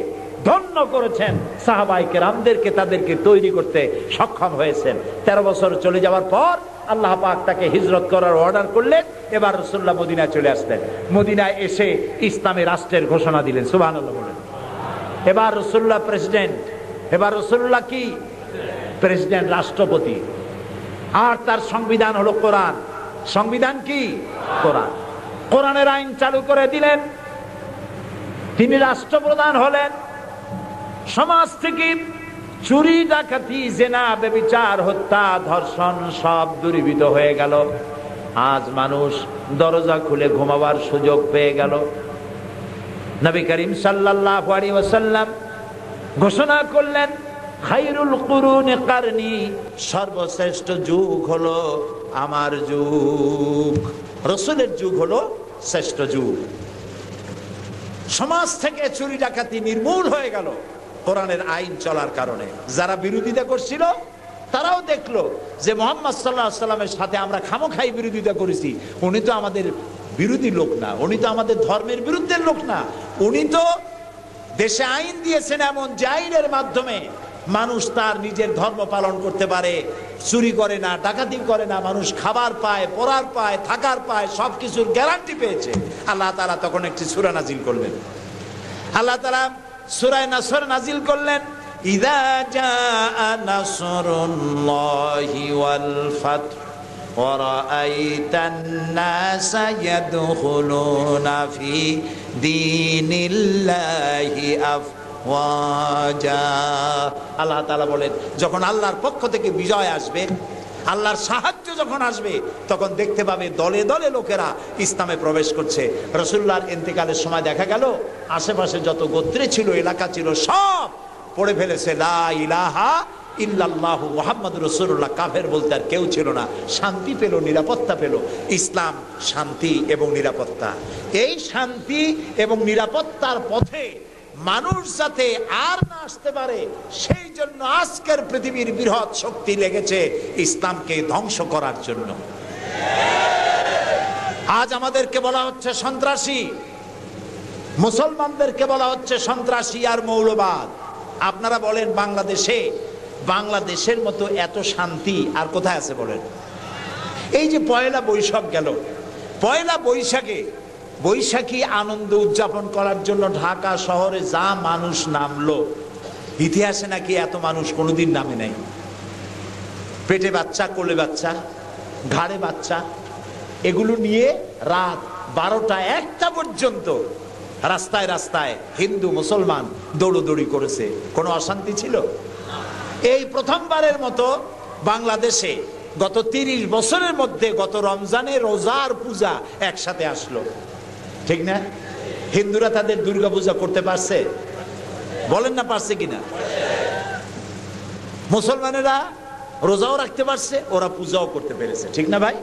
ধন্য করেছেন সাহাবায়ে কেরামদেরকে, তাদেরকে তৈরি করতে সক্ষম হয়েছেন। 13 বছর চলে যাওয়ার পর আল্লাহ পাক তাকে হিজরত করার অর্ডার করলেন। এবার রাসূলুল্লাহ মদিনায় চলে আসলেন। মদিনায় এসে ইসলামী রাষ্ট্রের ঘোষণা দিলেন। সুবহানাল্লাহ বলেন। এবার রাসূলুল্লাহ প্রেসিডেন্ট, এবার রাসূলুল্লাহ কি প্রেসিডেন্ট, রাষ্ট্রপতি। আর তার সংবিধান হলো কোরআন। সংবিধান কি? কোরআন। কোরআনের আইন চালু করে দিলেন। তিনি রাষ্ট্রপ্রধান হলেন। সমাজ থেকে চুরি, ডাকাতি, জেনা, ব্যভিচার, হত্যা, ধর্ষণ সব দূরীভূত হয়ে গেল। আজ মানুষ দরজা খুলে ঘুমাবার সুযোগ পেয়ে গেল। নবী করিম সাল্লাল্লাহু আলাইহি ওয়াসাল্লাম ঘোষণা করলেন, খায়রুল কুরুনি কারনি, সর্বশ্রেষ্ঠ যুগ হলো আমার যুগ। রাসূলের যুগ হলো শ্রেষ্ঠ যুগ। সমাজ থেকে চুরি ডাকাতি নির্মূল হয়ে গেল কোরআনের আইন চলার কারণে। যারা বিরোধিতা করছিল তারাও দেখলো যে মুহাম্মদ সাল্লাল্লাহু আলাইহি ওয়াসাল্লামের সাথে আমরা খামোখাই বিরোধিতা করেছি, উনি তো আমাদের বিরোধী লোক না, উনি তো আমাদের ধর্মের বিরুদ্ধে লোক না, উনি তো দেশে আইন দিয়েছেন এমন যে আইনের মাধ্যমে মানুষ তার নিজের ধর্ম পালন করতে পারে, চুরি করে না, ডাকাতি করে না, মানুষ খাবার পায়, পড়ার পায়, থাকার পায়, সবকিছুর গ্যারান্টি পেয়েছে। আল্লাহ তাআলা তখন একটি সূরা নাজিল করলেন। আল্লাহ তাআলা সূরা নাসর নাজিল করলেন, ইযা জাআ নাসরুল্লাহি ওয়াল ফাতহ ওয়া রাআইতান নাসা ইয়াদখুলুনা ফি দীনিল্লাহি আফওয়াজা। আল্লাহ তাআলা বলেন, যখন আল্লাহর পক্ষ থেকে বিজয় আসবে, আল্লাহর সাহায্য যখন আসবে, তখন দেখতে পাবে দলে দলে লোকেরা ইসলামে প্রবেশ করছে। রাসূলুল্লাহর ইন্তেকালের সময় দেখা গেল আশেপাশে যত গোত্রে ছিল, এলাকা ছিল, সব পড়ে ফেলেছে লা ইলাহা ইল্লাল্লাহু মুহাম্মাদুর রাসূলুল্লাহ। কাফের বলতে আর কেউ ছিল না। শান্তি পেল, নিরাপত্তা পেল। ইসলাম শান্তি এবং নিরাপত্তা। এই শান্তি এবং নিরাপত্তার পথে মানুষ যাতে আর না আসতে পারে, সেই জন্য আজকের পৃথিবীর বৃহৎ শক্তি লেগেছে ইসলামকে ধ্বংস করার জন্য। আজ আমাদেরকে বলা হচ্ছে সন্ত্রাসী, মুসলমানদেরকে বলা হচ্ছে সন্ত্রাসী আর মৌলবাদ। আপনারা বলেন বাংলাদেশের মতো এত শান্তি আর কোথায় আছে বলেন? এই যে পয়লা বৈশাখ গেল, পয়লা বৈশাখী আনন্দ উদযাপন করার জন্য ঢাকা শহরে যা মানুষ নামলো, ইতিহাসে নাকি এত মানুষ কোনোদিন নামে নাই। পেটে বাচ্চা, কোলে বাচ্চা, ঘাড়ে বাচ্চা, এগুলো নিয়ে রাত 12টা 1টা পর্যন্ত রাস্তায় রাস্তায় হিন্দু মুসলমান দৌড়দৌড়ি করেছে। কোনো অশান্তি ছিল? এই প্রথমবারের মতো বাংলাদেশে গত 30 বছরের মধ্যে গত রমজানে রোজার পূজা একসাথে আসলো, ঠিক না? হিন্দুরা তাদের দুর্গা পূজা করতে পারছে? বলেন না পারছে কিনা? মুসলমানেরা রোজাও রাখতে পারছে, ওরা পূজাও করতে পেরেছে, ঠিক না ভাই?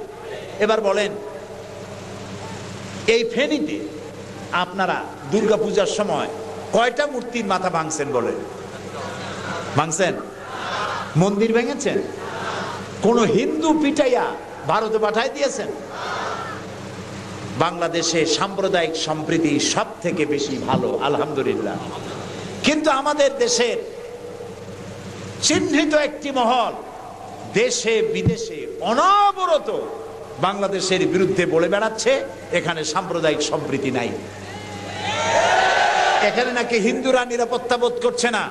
এবার বলেন, এই ফেনীতে আপনারা দুর্গা পূজার সময় কয়টা মূর্তির মাথা ভাঙছেন? বলেন, ভাঙছেন? মন্দির ভেঙেছেন? কোন হিন্দু পিটাইয়া ভারতে পাঠায় দিয়েছেন? বাংলাদেশে সাম্প্রদায়িক সম্প্রীতি সব থেকে বেশি ভালো, আলহামদুলিল্লাহ। কিন্তু আমাদের দেশের চিহ্নিত একটি মহল দেশে বিদেশে অনবরত বাংলাদেশের বিরুদ্ধে বলে বেড়াচ্ছে এখানে সাম্প্রদায়িক সম্প্রীতি নাই, এখানে নাকি হিন্দুরা নিরাপত্তা বোধ করছে না,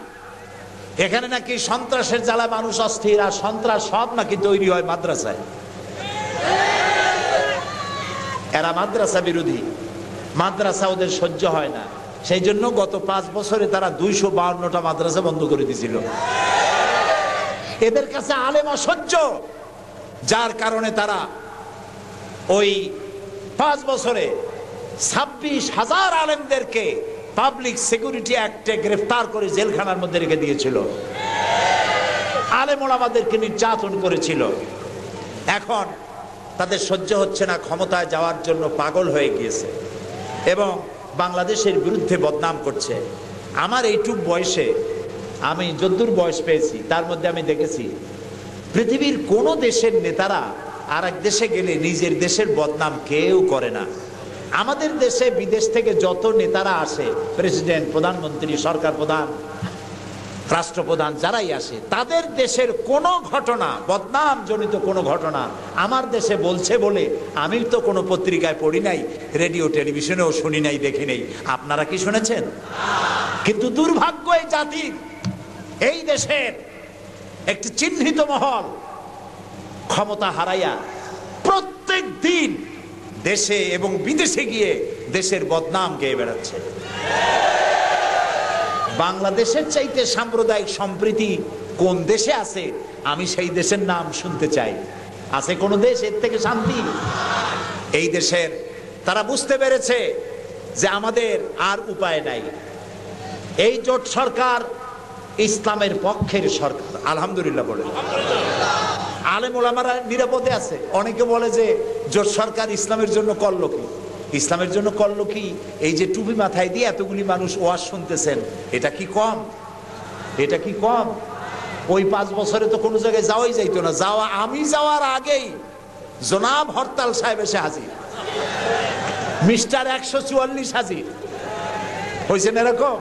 এখানে নাকি সন্ত্রাসের জ্বালা মানুষ অস্থির, আর সন্ত্রাস সব নাকি তৈরি হয় মাদ্রাসায়। এরা মাদ্রাসা বিরোধী, মাদ্রাসা ওদের সহ্য হয় না, সেই জন্য গত 5 বছরে তারা 252টা মাদ্রাসা বন্ধ করে দিয়েছিল। এদের কাছে আলেম অসহ্য, যার কারণে তারা ওই 5 বছরে 26,000 আলেমদেরকে পাবলিক সিকিউরিটি অ্যাক্টে গ্রেফতার করে জেলখানার মধ্যে রেখে দিয়েছিল, আলেম ওলামাদেরকে নির্যাতন করেছিল। এখন তাদের সহ্য হচ্ছে না, ক্ষমতায় যাওয়ার জন্য পাগল হয়ে গিয়েছে এবং বাংলাদেশের বিরুদ্ধে বদনাম করছে। আমার এইটুক বয়সে আমি যদ্দূর বয়স পেয়েছি তার মধ্যে আমি দেখেছি পৃথিবীর কোন দেশের নেতারা আর এক দেশে গেলে নিজের দেশের বদনাম কেউ করে না। আমাদের দেশে বিদেশ থেকে যত নেতারা আসে, প্রেসিডেন্ট, প্রধানমন্ত্রী, সরকার প্রধান, রাষ্ট্রপ্রধান যারাই আসে, তাদের দেশের কোনো ঘটনা, বদনাম জনিত কোনো ঘটনা আমার দেশে বলছে বলে আমি তো কোনো পত্রিকায় পড়ি নাই, রেডিও টেলিভিশনেও শুনি নাই, দেখি নাই। আপনারা কি শুনেছেন? কিন্তু দুর্ভাগ্য এই জাতির, এই দেশের একটি চিহ্নিত মহল ক্ষমতা হারাইয়া প্রত্যেক দিন দেশে এবং বিদেশে গিয়ে দেশের বদনাম গেয়ে বেড়াচ্ছে। বাংলাদেশের চাইতে সাম্প্রদায়িক সম্প্রীতি কোন দেশে আছে আমি সেই দেশের নাম শুনতে চাই। আছে কোন দেশ এর থেকে শান্তি? এই দেশের তারা বুঝতে পেরেছে যে আমাদের আর উপায় নাই। এই জোট সরকার ইসলামের পক্ষের সরকার, আলহামদুলিল্লাহ বলে। আলেম ওলামারা নিরাপদে আছে। অনেকে বলে যে জোট সরকার ইসলামের জন্য করলো কি? ইসলামের জন্য করলো কি? এই যে টুপি মাথায় দিয়ে এতগুলি মানুষ ওয়াজ শুনতেছেন, এটা কি কম? এটা কি কম? ওই 5 বছরে তো কোনো জায়গায় যাওয়াই যাইতো না। আমি যাওয়ার আগেই জনাব হরতাল সাহেব এসে হাজির, মিস্টার 144 হাজির হয়েছেন, এরকম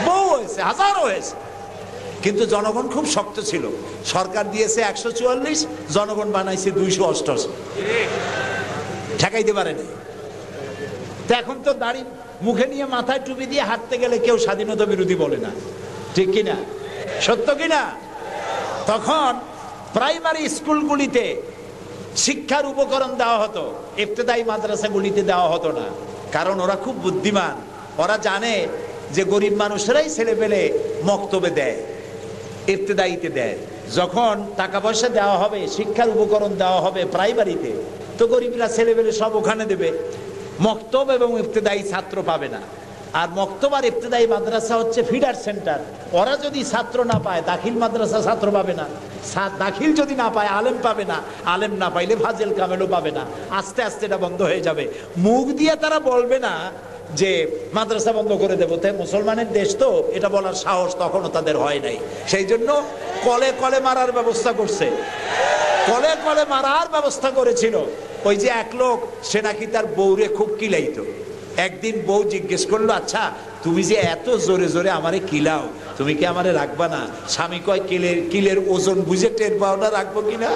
বহু হয়েছে, হাজারও হয়েছে। কিন্তু জনগণ খুব শক্ত ছিল। সরকার দিয়েছে 144, জনগণ বানাইছে 288, ঠেকাইতে পারেনি। তো এখন তো দাড়ি মুখে নিয়ে মাথায় টুপি দিয়ে হাঁটতে গেলে কেউ স্বাধীনতা বিরোধী বলে না, ঠিক কিনা? সত্য কিনা? তখন প্রাইমারি স্কুলগুলিতে শিক্ষার উপকরণ দেওয়া হতো, ইবতেদায়ী মাদ্রাসাগুলিতে দেওয়া হতো না। কারণ ওরা খুব বুদ্ধিমান, ওরা জানে যে গরিব মানুষেরাই ছেলে পেলে মক্তবে দেয়, ইবতেদায়ীতে দেয়। যখন টাকা পয়সা দেওয়া হবে, শিক্ষার উপকরণ দেওয়া হবে প্রাইমারিতে, তো গরিবরা ছেলে পেলে সব ওখানে দেবে, মক্তব এবং ইবতেদায়ী ছাত্র পাবে না। আর মক্তব আর ইবতেদায়ী মাদ্রাসা হচ্ছে ফিডার সেন্টার। ওরা যদি ছাত্র না পায়, দাখিল মাদ্রাসা ছাত্র পাবে না, দাখিল যদি না পায় আলেম পাবে না, আলেম না পাইলে ফাজেল কামেলও পাবে না। আস্তে আস্তে এটা বন্ধ হয়ে যাবে। মুখ দিয়ে তারা বলবে না যে মাদ্রাসা বন্ধ করে দেবো, তাই মুসলমানের দেশ তো, এটা বলার সাহস তখনও তাদের হয় নাই। সেই জন্য কলে কলে মারার ব্যবস্থা করছে, কলে কলে মারার ব্যবস্থা করেছিল। ওই যে এক লোক, সে নাকি তার বউরে খুব কিলাইতো। একদিন বউ জিজ্ঞেস করলো, আচ্ছা তুমি যে এত জোরে জোরে আমারে কিলাও, তুমি কি আমারে রাখবা না? স্বামী কয়, কিলের ওজন বুঝে টের পাও না, রাখবো কিনা?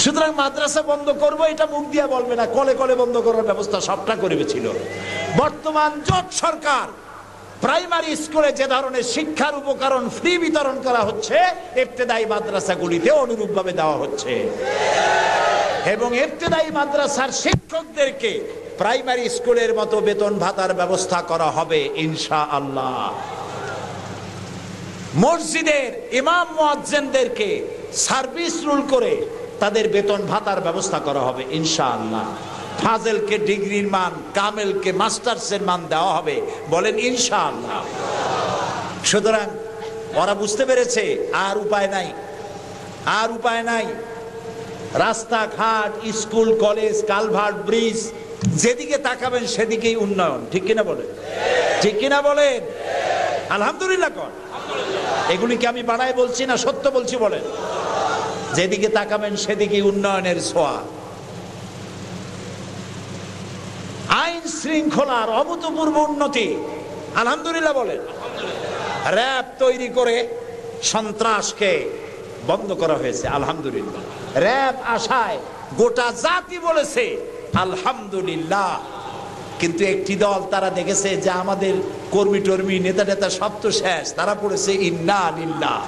সুতরাং মাদ্রাসা বন্ধ করবো এটা মুখ দিয়ে বলবে না, কলে কলে বন্ধ করার ব্যবস্থা সবটা করেছিল। বর্তমান জোট সরকার প্রাইমারি স্কুলে যে ধরনের শিক্ষার উপকরণ ফ্রি বিতরণ করা হচ্ছে, ইবতেদায়ী মাদ্রাসাগুলিতে অনুরূপ ভাবে দেওয়া হচ্ছে। এবং ইবতেদায়ী মাদ্রাসার শিক্ষকদেরকে প্রাইমারি স্কুলের মতো বেতন ভাতার ব্যবস্থা করা হবে ইনশাআল্লাহ। মসজিদের ইমাম মুয়াজ্জিনদেরকে সার্ভিস রুল করে তাদের বেতন ভাতার ব্যবস্থা করা হবে ইনশাআল্লাহ। ফাজেলকে ডিগ্রির মান, কামেলকে মাস্টার্সের মান দেওয়া হবে, বলেন ইনশাআল্লাহ। সুতরাং ওরা বুঝতে পেরেছে আর উপায় নাই, আর উপায় নাই। রাস্তাঘাট, স্কুল, কলেজ, কালভার্ট, ব্রিজ, যেদিকে তাকাবেন সেদিকেই উন্নয়ন। ঠিক কিনা বলেন? ঠিক কিনা বলেন? আলহামদুলিল্লাহ কর। এগুলিকে আমি বাড়ায় বলছি না, সত্য বলছি, বলেন। যেদিকে তাকাবেন সেদিকেই উন্নয়নের ছোঁয়া। আইন শৃঙ্খলার অভূতপূর্ব উন্নতি, আলহামদুলিল্লাহ বলেন। র‍্যাব তৈরি করে সন্ত্রাসকে বন্ধ করা হয়েছে, আলহামদুলিল্লাহ। র‍্যাব আশায় গোটা জাতি বলেছে আলহামদুলিল্লাহ। কিন্তু একটি দল, তারা দেখেছে যে আমাদের কর্মী টর্মী, নেতা নেতা সব তো শেষ, তারা পড়েছে ইন্না লিল্লাহ।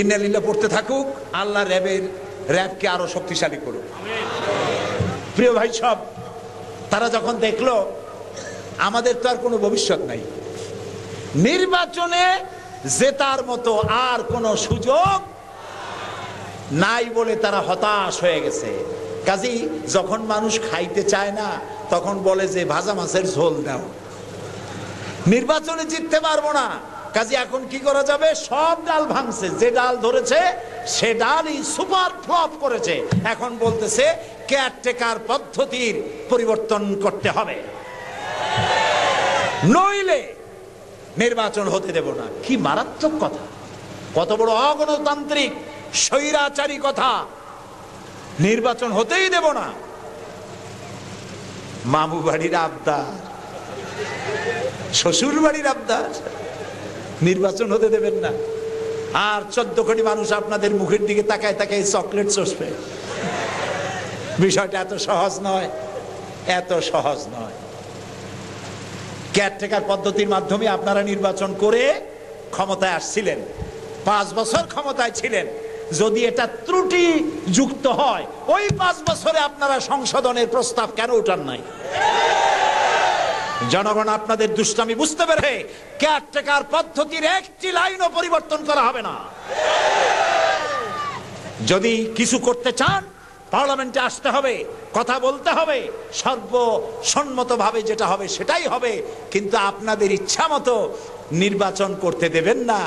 ইন্না লিল্লাহ পড়তে থাকুক, আল্লাহ র‍্যাবকে আরো শক্তিশালী করুক। প্রিয় ভাই সব, তারা যখন দেখলো আমাদের তো আর কোনো ভবিষ্যৎ নাই, নির্বাচনে জেতার মতো আর কোনো সুযোগ নাই বলে তারা হতাশ হয়ে গেছে। কাজেই যখন মানুষ খাইতে চায় না, তখন বলে যে ভাজা মাছের ঝোল দাও। নির্বাচনে জিততে পারবো না, কাজে এখন কি করা যাবে? সব ডাল ভাঙছে, যে ডাল ধরেছে সে ডালই সুপার ফ্লপ করেছে। এখন বলতেছে কেয়ারটেকার পদ্ধতির পরিবর্তন করতে হবে, নইলে নির্বাচন হতে দেব না। কি মারাত্মক কথা, কত বড় অগণতান্ত্রিক স্বৈরাচারী কথা! নির্বাচন হতেই দেব না। মামু বাড়ির আবদার, শ্বশুর বাড়ির আবদার, নির্বাচন হতে দেবেন না। আর 14 কোটি মানুষ আপনাদের মুখের দিকে তাকায় তাকায় চকলেট চষবে। বিষয়টা এত সহজ নয়, এত সহজ নয়। কেয়ারটেকার পদ্ধতির মাধ্যমে আপনারা নির্বাচন করে ক্ষমতায় আসছিলেন, 5 বছর ক্ষমতায় ছিলেন। যদি এটা ত্রুটি যুক্ত হয়, ওই 5 বছরে আপনারা সংশোধনের প্রস্তাব কেন উঠান নাই? জনগণ আপনাদের দুষ্টামি বুঝতে পেরে কেয়ারটেকার পদ্ধতির একটি লাইনও পরিবর্তন করা হবে না। যদি কিছু করতে চান, পার্লামেন্টে আসতে হবে, কথা বলতে হবে, সর্বসম্মতভাবে যেটা হবে সেটাই হবে। কিন্তু আপনাদের ইচ্ছা মতো নির্বাচন করতে দেবেন না,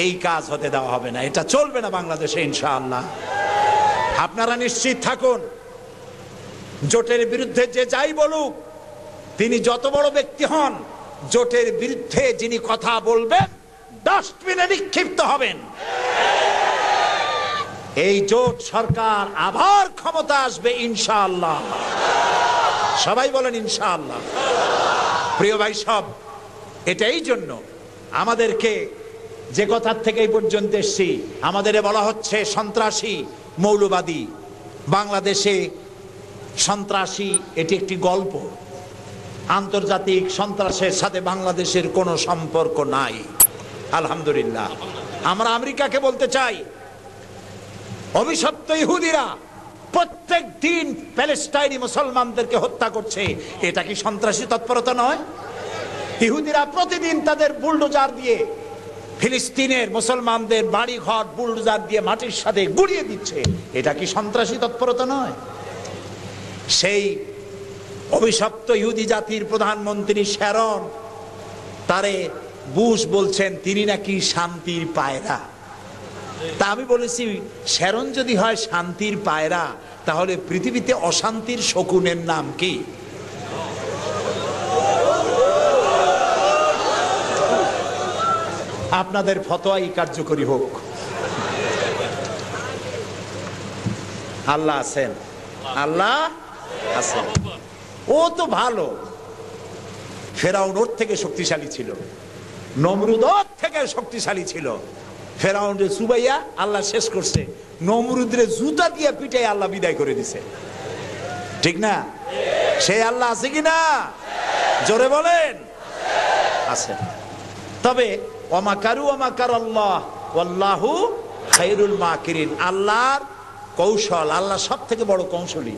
এই কাজ হতে দেওয়া হবে না। এটা চলবে না বাংলাদেশে ইনশাআল্লাহ। আপনারা নিশ্চিত থাকুন, জোটের বিরুদ্ধে যে যাই বলুক, তিনি যত বড় ব্যক্তি হন, জোটের বিরুদ্ধে যিনি কথা বলবেন ডাস্টবিনে নিক্ষিপ্ত হবেন। এই জোট সরকার আবার ক্ষমতা আসবে ইনশাআল্লাহ। সবাই বলেন ইনশাআল্লাহ। প্রিয় ভাই সব, এটাই জন্য আমাদেরকে যে কথার থেকে এই পর্যন্ত এসেছি, আমাদের বলা হচ্ছে সন্ত্রাসী, মৌলবাদী। বাংলাদেশে সন্ত্রাসী এটি একটি গল্প। আন্তর্জাতিক সন্ত্রাসের সাথে বাংলাদেশের কোনো সম্পর্ক নাই, আলহামদুলিল্লাহ। আমরা আমেরিকাকে বলতে চাই, অভিশপ্ত ইহুদিরা প্রত্যেক দিন প্যালেস্টাইনি মুসলমানদেরকে হত্যা করছে, এটা কি সন্ত্রাসী তৎপরতা নয়? ইহুদিরা প্রতিদিন তাদের বুলডোজার দিয়ে ফিলিস্তিনের মুসলমানদের বাড়ি ঘর বুলডোজার দিয়ে মাটির সাথে গুড়িয়ে দিচ্ছে, এটা কি সন্ত্রাসী তৎপরতা নয়? সেই অভিশপ্ত ইহুদি জাতির প্রধানমন্ত্রী শ্যারন, তারে বুশ বলছেন তিনি নাকি শান্তির পায়রা। তা আমি বলেছি, শ্যারন যদি হয় শান্তির পায়রা, তাহলে পৃথিবীতে অশান্তির শকুনের নাম কি? আপনাদের ফতোয়াই কার্যকরী হোক। আল্লাহ আছেন, আল্লাহ আছেন। ও তো ভালো, ফেরাউন ওর থেকে শক্তিশালী ছিল, নমরুদ ওর থেকে শক্তিশালী ছিল। ফেরাউনরে চুবাইয়া আল্লাহ শেষ করছে, নমরুদরে জুতা দিয়ে পিটাই আল্লাহ বিদায় করে দিছে। ঠিক না? সেই আল্লাহ আছে কিনা? জোরে বলেন আছে। তবে ওয়ামাকারু ওয়ামাকার আল্লাহ ওয়াল্লাহু খায়রুল মাকিরিন। আল্লাহর কৌশল, আল্লাহ সব থেকে বড় কৌশলী।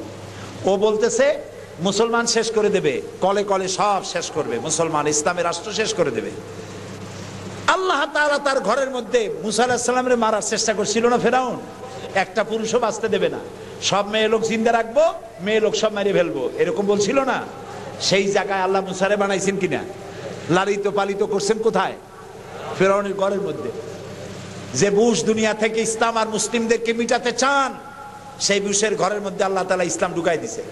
ও বলতেছে মুসলমান শেষ করে দেবে, কলে কলে সব শেষ করবে, মুসলমান ইসলামের রাষ্ট্র শেষ করে দেবে। আল্লাহ তাআলা তার ঘরের মধ্যে মুসা আলাইহিস সালামের মারার চেষ্টা করছিল না ফেরাউন? একটা পুরুষও বাঁচতে দেবে না, সব মেয়ে লোক জিন্দা রাখবো, মেয়ে লোক সব মেরে ফেলবো, এরকম বলছিল না? সেই জায়গায় আল্লাহ মুসারে বানাইছেন কিনা? লালিত পালিত করছেন কোথায়? ফেরাউনের ঘরের মধ্যে। যে বুশ দুনিয়া থেকে ইসলাম আর মুসলিমদেরকে মিটাতে চান, সেই বুশের ঘরের মধ্যে আল্লাহ তাআলা ইসলাম ঢুকাই দিছে।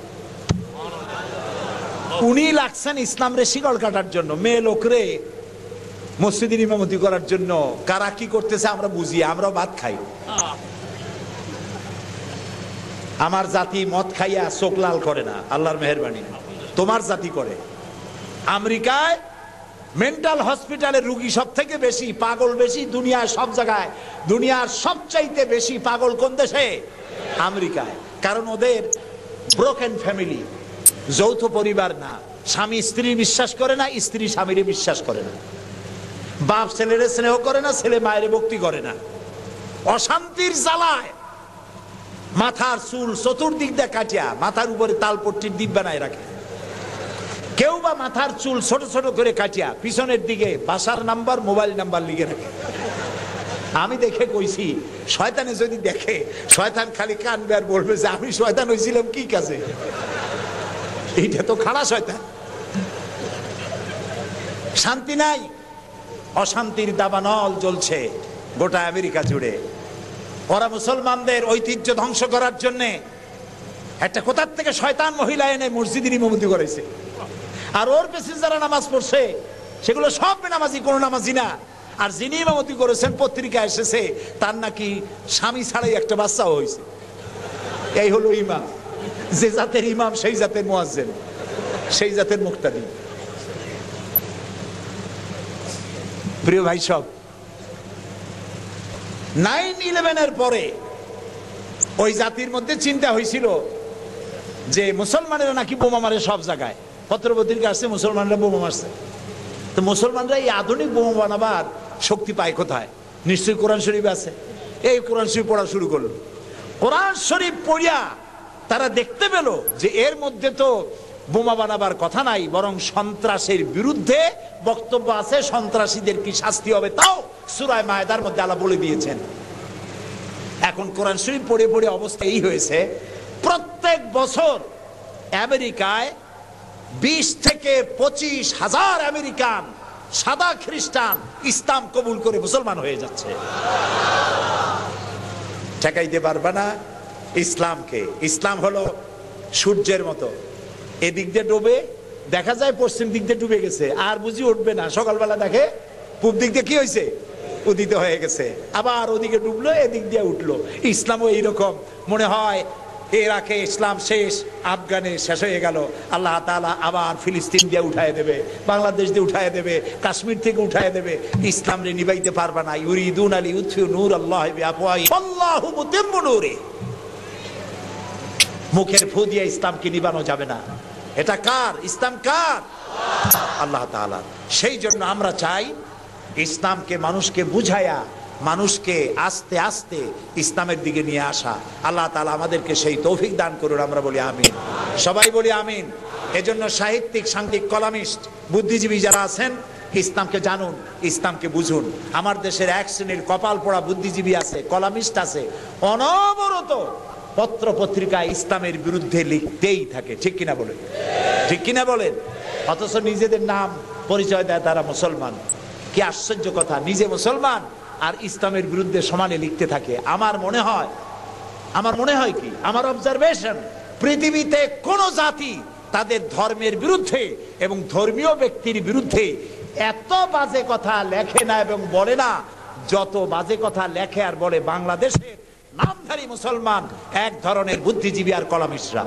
উনি লাগছেন ইসলাম রে শিকল কাটার জন্য, মেয়ে লোকরে মসজিদের ইমামতি করার জন্য। কারা কি করতেছে আমরা বুঝি, আমরাও ভাত খাই। আমার জাতি মদ খাইয়া চোখ লাল করে না, আল্লাহর মেহেরবানি। তোমার জাতি করে। আমেরিকায় মেন্টাল হসপিটালে রুগী সব থেকে বেশি, পাগল বেশি দুনিয়ার সব জায়গায়। দুনিয়ার সবচাইতে বেশি পাগল কোন দেশে? আমেরিকায়। কারণ ওদের ব্রোকেন ফ্যামিলি, যৌথ পরিবার না। স্বামী স্ত্রী বিশ্বাস করে না, স্ত্রী স্বামীরে বিশ্বাস করে না, বাপ ছেলেরে স্নেহ করে না, ছেলে মায়ের ভক্তি করে না। অশান্তির জ্বালায় মাথার চুল চতুর্দিক দিয়ে কাটিয়া মাথার উপরে তালপট্টির দ্বীপ বানায় রাখে। কেউ বা মাথার চুল ছোট ছোট করে কাটিয়া পিছনের দিকে বাসার নাম্বার, মোবাইল নাম্বার লিখে রাখে। আমি দেখে কইছি, শয়তানে যদি দেখে, শয়তান খালি কানবে আর বলবে যে আমি শয়তান হয়েছিলাম কি কাজে? এইটা তো খারাপ শয়তান। শান্তি নাই, অশান্তির দাবানল জ্বলছে গোটা আমেরিকা জুড়ে। ওরা মুসলমানদের ঐতিহ্য ধ্বংস করার জন্য একটা কোথার থেকে শয়তান মহিলা এনে মসজিদের ইমামতি করেছে। আর ওর পেছনে যারা নামাজ পড়ছে সেগুলো সব বেনামাজি, কোনো নামাজি না। আর যিনি ইমামতি করেছেন পত্রিকা এসেছে তার নাকি স্বামী ছাড়াই একটা বাচ্চাও হয়েছে। এই হলো ইমাম। যে জাতের ইমাম সেই জাতের মুয়াজ্জিন, সেই জাতের মুক্তাদি। প্রিয় ভাই সব, 9/11-এর পরে ওই জাতির মধ্যে চিন্তা হয়েছিল যে মুসলমানেরা নাকি বোমা মারে সব জায়গায়। পত্রপত্রিকা আসছে মুসলমানরা বোমা মারছে। তো মুসলমানরা এই আধুনিক বোমা বানাবার শক্তি পায় কোথায়? নিশ্চয়ই কোরআন শরীফ আছে। এই কোরআন শরীফ পড়া শুরু করলো। কোরআন শরীফ পড়িয়া তারা দেখতে পেল যে এর মধ্যে তো বোমা বানাবার কথা নাই, বরং সন্ত্রাসের বিরুদ্ধে বক্তব্য আছে। সন্ত্রাসীদের কি শাস্তি হবে তাও সূরা মায়েদার মধ্যে আল্লাহ বলে দিয়েছেন। এখন কোরআন শরীফ পড়ে পড়ে অবস্থা এই হয়েছে, প্রত্যেক বছর আমেরিকায় 20 থেকে 25 হাজার আমেরিকান সাদা খ্রিস্টান ইসলাম কবুল করে মুসলমান হয়ে যাচ্ছে। ঠেকাইতে পারবে না ইসলামকে। ইসলাম হলো সূর্যের মতো, এদিক দিয়ে ডুবে দেখা যায় পশ্চিম দিক দিয়ে ডুবে গেছে, আর বুঝি উঠবে না। সকালবেলা দেখে পূব দিক দিয়ে কি হয়েছে? উদিত হয়ে গেছে। আবার ওদিকে ডুবলো, এদিক দিয়ে উঠলো। ইসলামও এইরকম। মনে হয় ইরাকে ইসলাম শেষ, আফগানে শেষ হয়ে গেল, আল্লাহ তাআলা আবার ফিলিস্তিন দিয়ে উঠায় দেবে, বাংলাদেশ দিয়ে উঠায় দেবে, কাশ্মীর থেকে উঠায় দেবে। ইসলাম রে নিবাইতে পারবা না। ইউরিদুন আলী ইউতফিউ নূর আল্লাহি বিআফওয়াহি আল্লাহু মুতিম্মু নূরি। মুখের ফু দিয়ে ইসলামকে নিবানো যাবে না। এটা কার? ইসলাম কার? আল্লাহ তাআলা। সেই জন্য আমরা চাই ইসলামকে মানুষকে বুঝায়া, মানুষকে আস্তে আস্তে ইসলামের দিকে নিয়ে আসা। আল্লাহ তাআলা আমাদেরকে সেই তৌফিক দান করুন। আমরা বলি আমিন, সবাই বলি আমিন। এজন্য সাহিত্যিক, সাংবাদিক, কলামিস্ট, বুদ্ধিজীবী যারা আছেন, ইসলামকে জানুন, ইসলামকে বুঝুন। আমার দেশের এক শ্রেণীর কপাল পোড়া বুদ্ধিজীবী আছে, কলামিস্ট আছে, অনবরত পত্র পত্রিকায় ইসলামের বিরুদ্ধে লিখতেই থাকে। ঠিক কিনা বলেন? ঠিক কিনা বলেন? অথচ নিজেদের নাম পরিচয় দেয় তারা মুসলমান। কি আশ্চর্য কথা! নিজে মুসলমান আর ইসলামের বিরুদ্ধে সমানে লিখতে থাকে। আমার মনে হয় কি, আমার অবজারভেশন, পৃথিবীতে কোন জাতি তাদের ধর্মের বিরুদ্ধে এবং ধর্মীয় ব্যক্তির বিরুদ্ধে এত বাজে কথা লেখে না এবং বলে না, যত বাজে কথা লেখে আর বলে বাংলাদেশের নামধারী মুসলমান এক ধরনের বুদ্ধিজীবী আর কলামিস্টরা।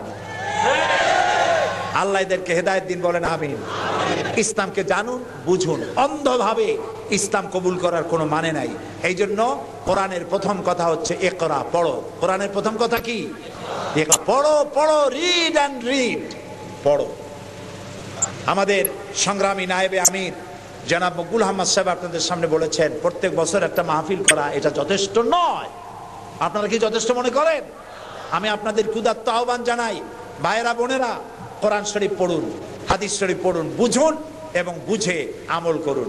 আল্লাহ এদেরকে হেদায়েত দিন, বলেন আমিন। ইসলামকে জানুন, বুঝুন। অন্ধভাবে ইসলাম কবুল করার কোনো মানে নাই। এই জন্য কোরআনের প্রথম কথা হচ্ছে ইকরা, পড়ো। কোরআনের প্রথম কথা কি? পড়ো, পড়ো, রিড অ্যান্ড রিড, পড়ো। আমাদের সংগ্রামী নায়েবে আমির জনাব মকবুল আহমদ সাহেব আপনাদের সামনে বলেছেন, প্রত্যেক বছর একটা মাহফিল করা এটা যথেষ্ট নয়। আপনারা কি যথেষ্ট মনে করেন? আমি আপনাদের ক্ষুধার্ত আহ্বান জানাই, ভাইয়েরা বোনেরা, কোরআন শরীফ পড়ুন, হাদিস শরীফ পড়ুন, বুঝুন এবং বুঝে আমল করুন।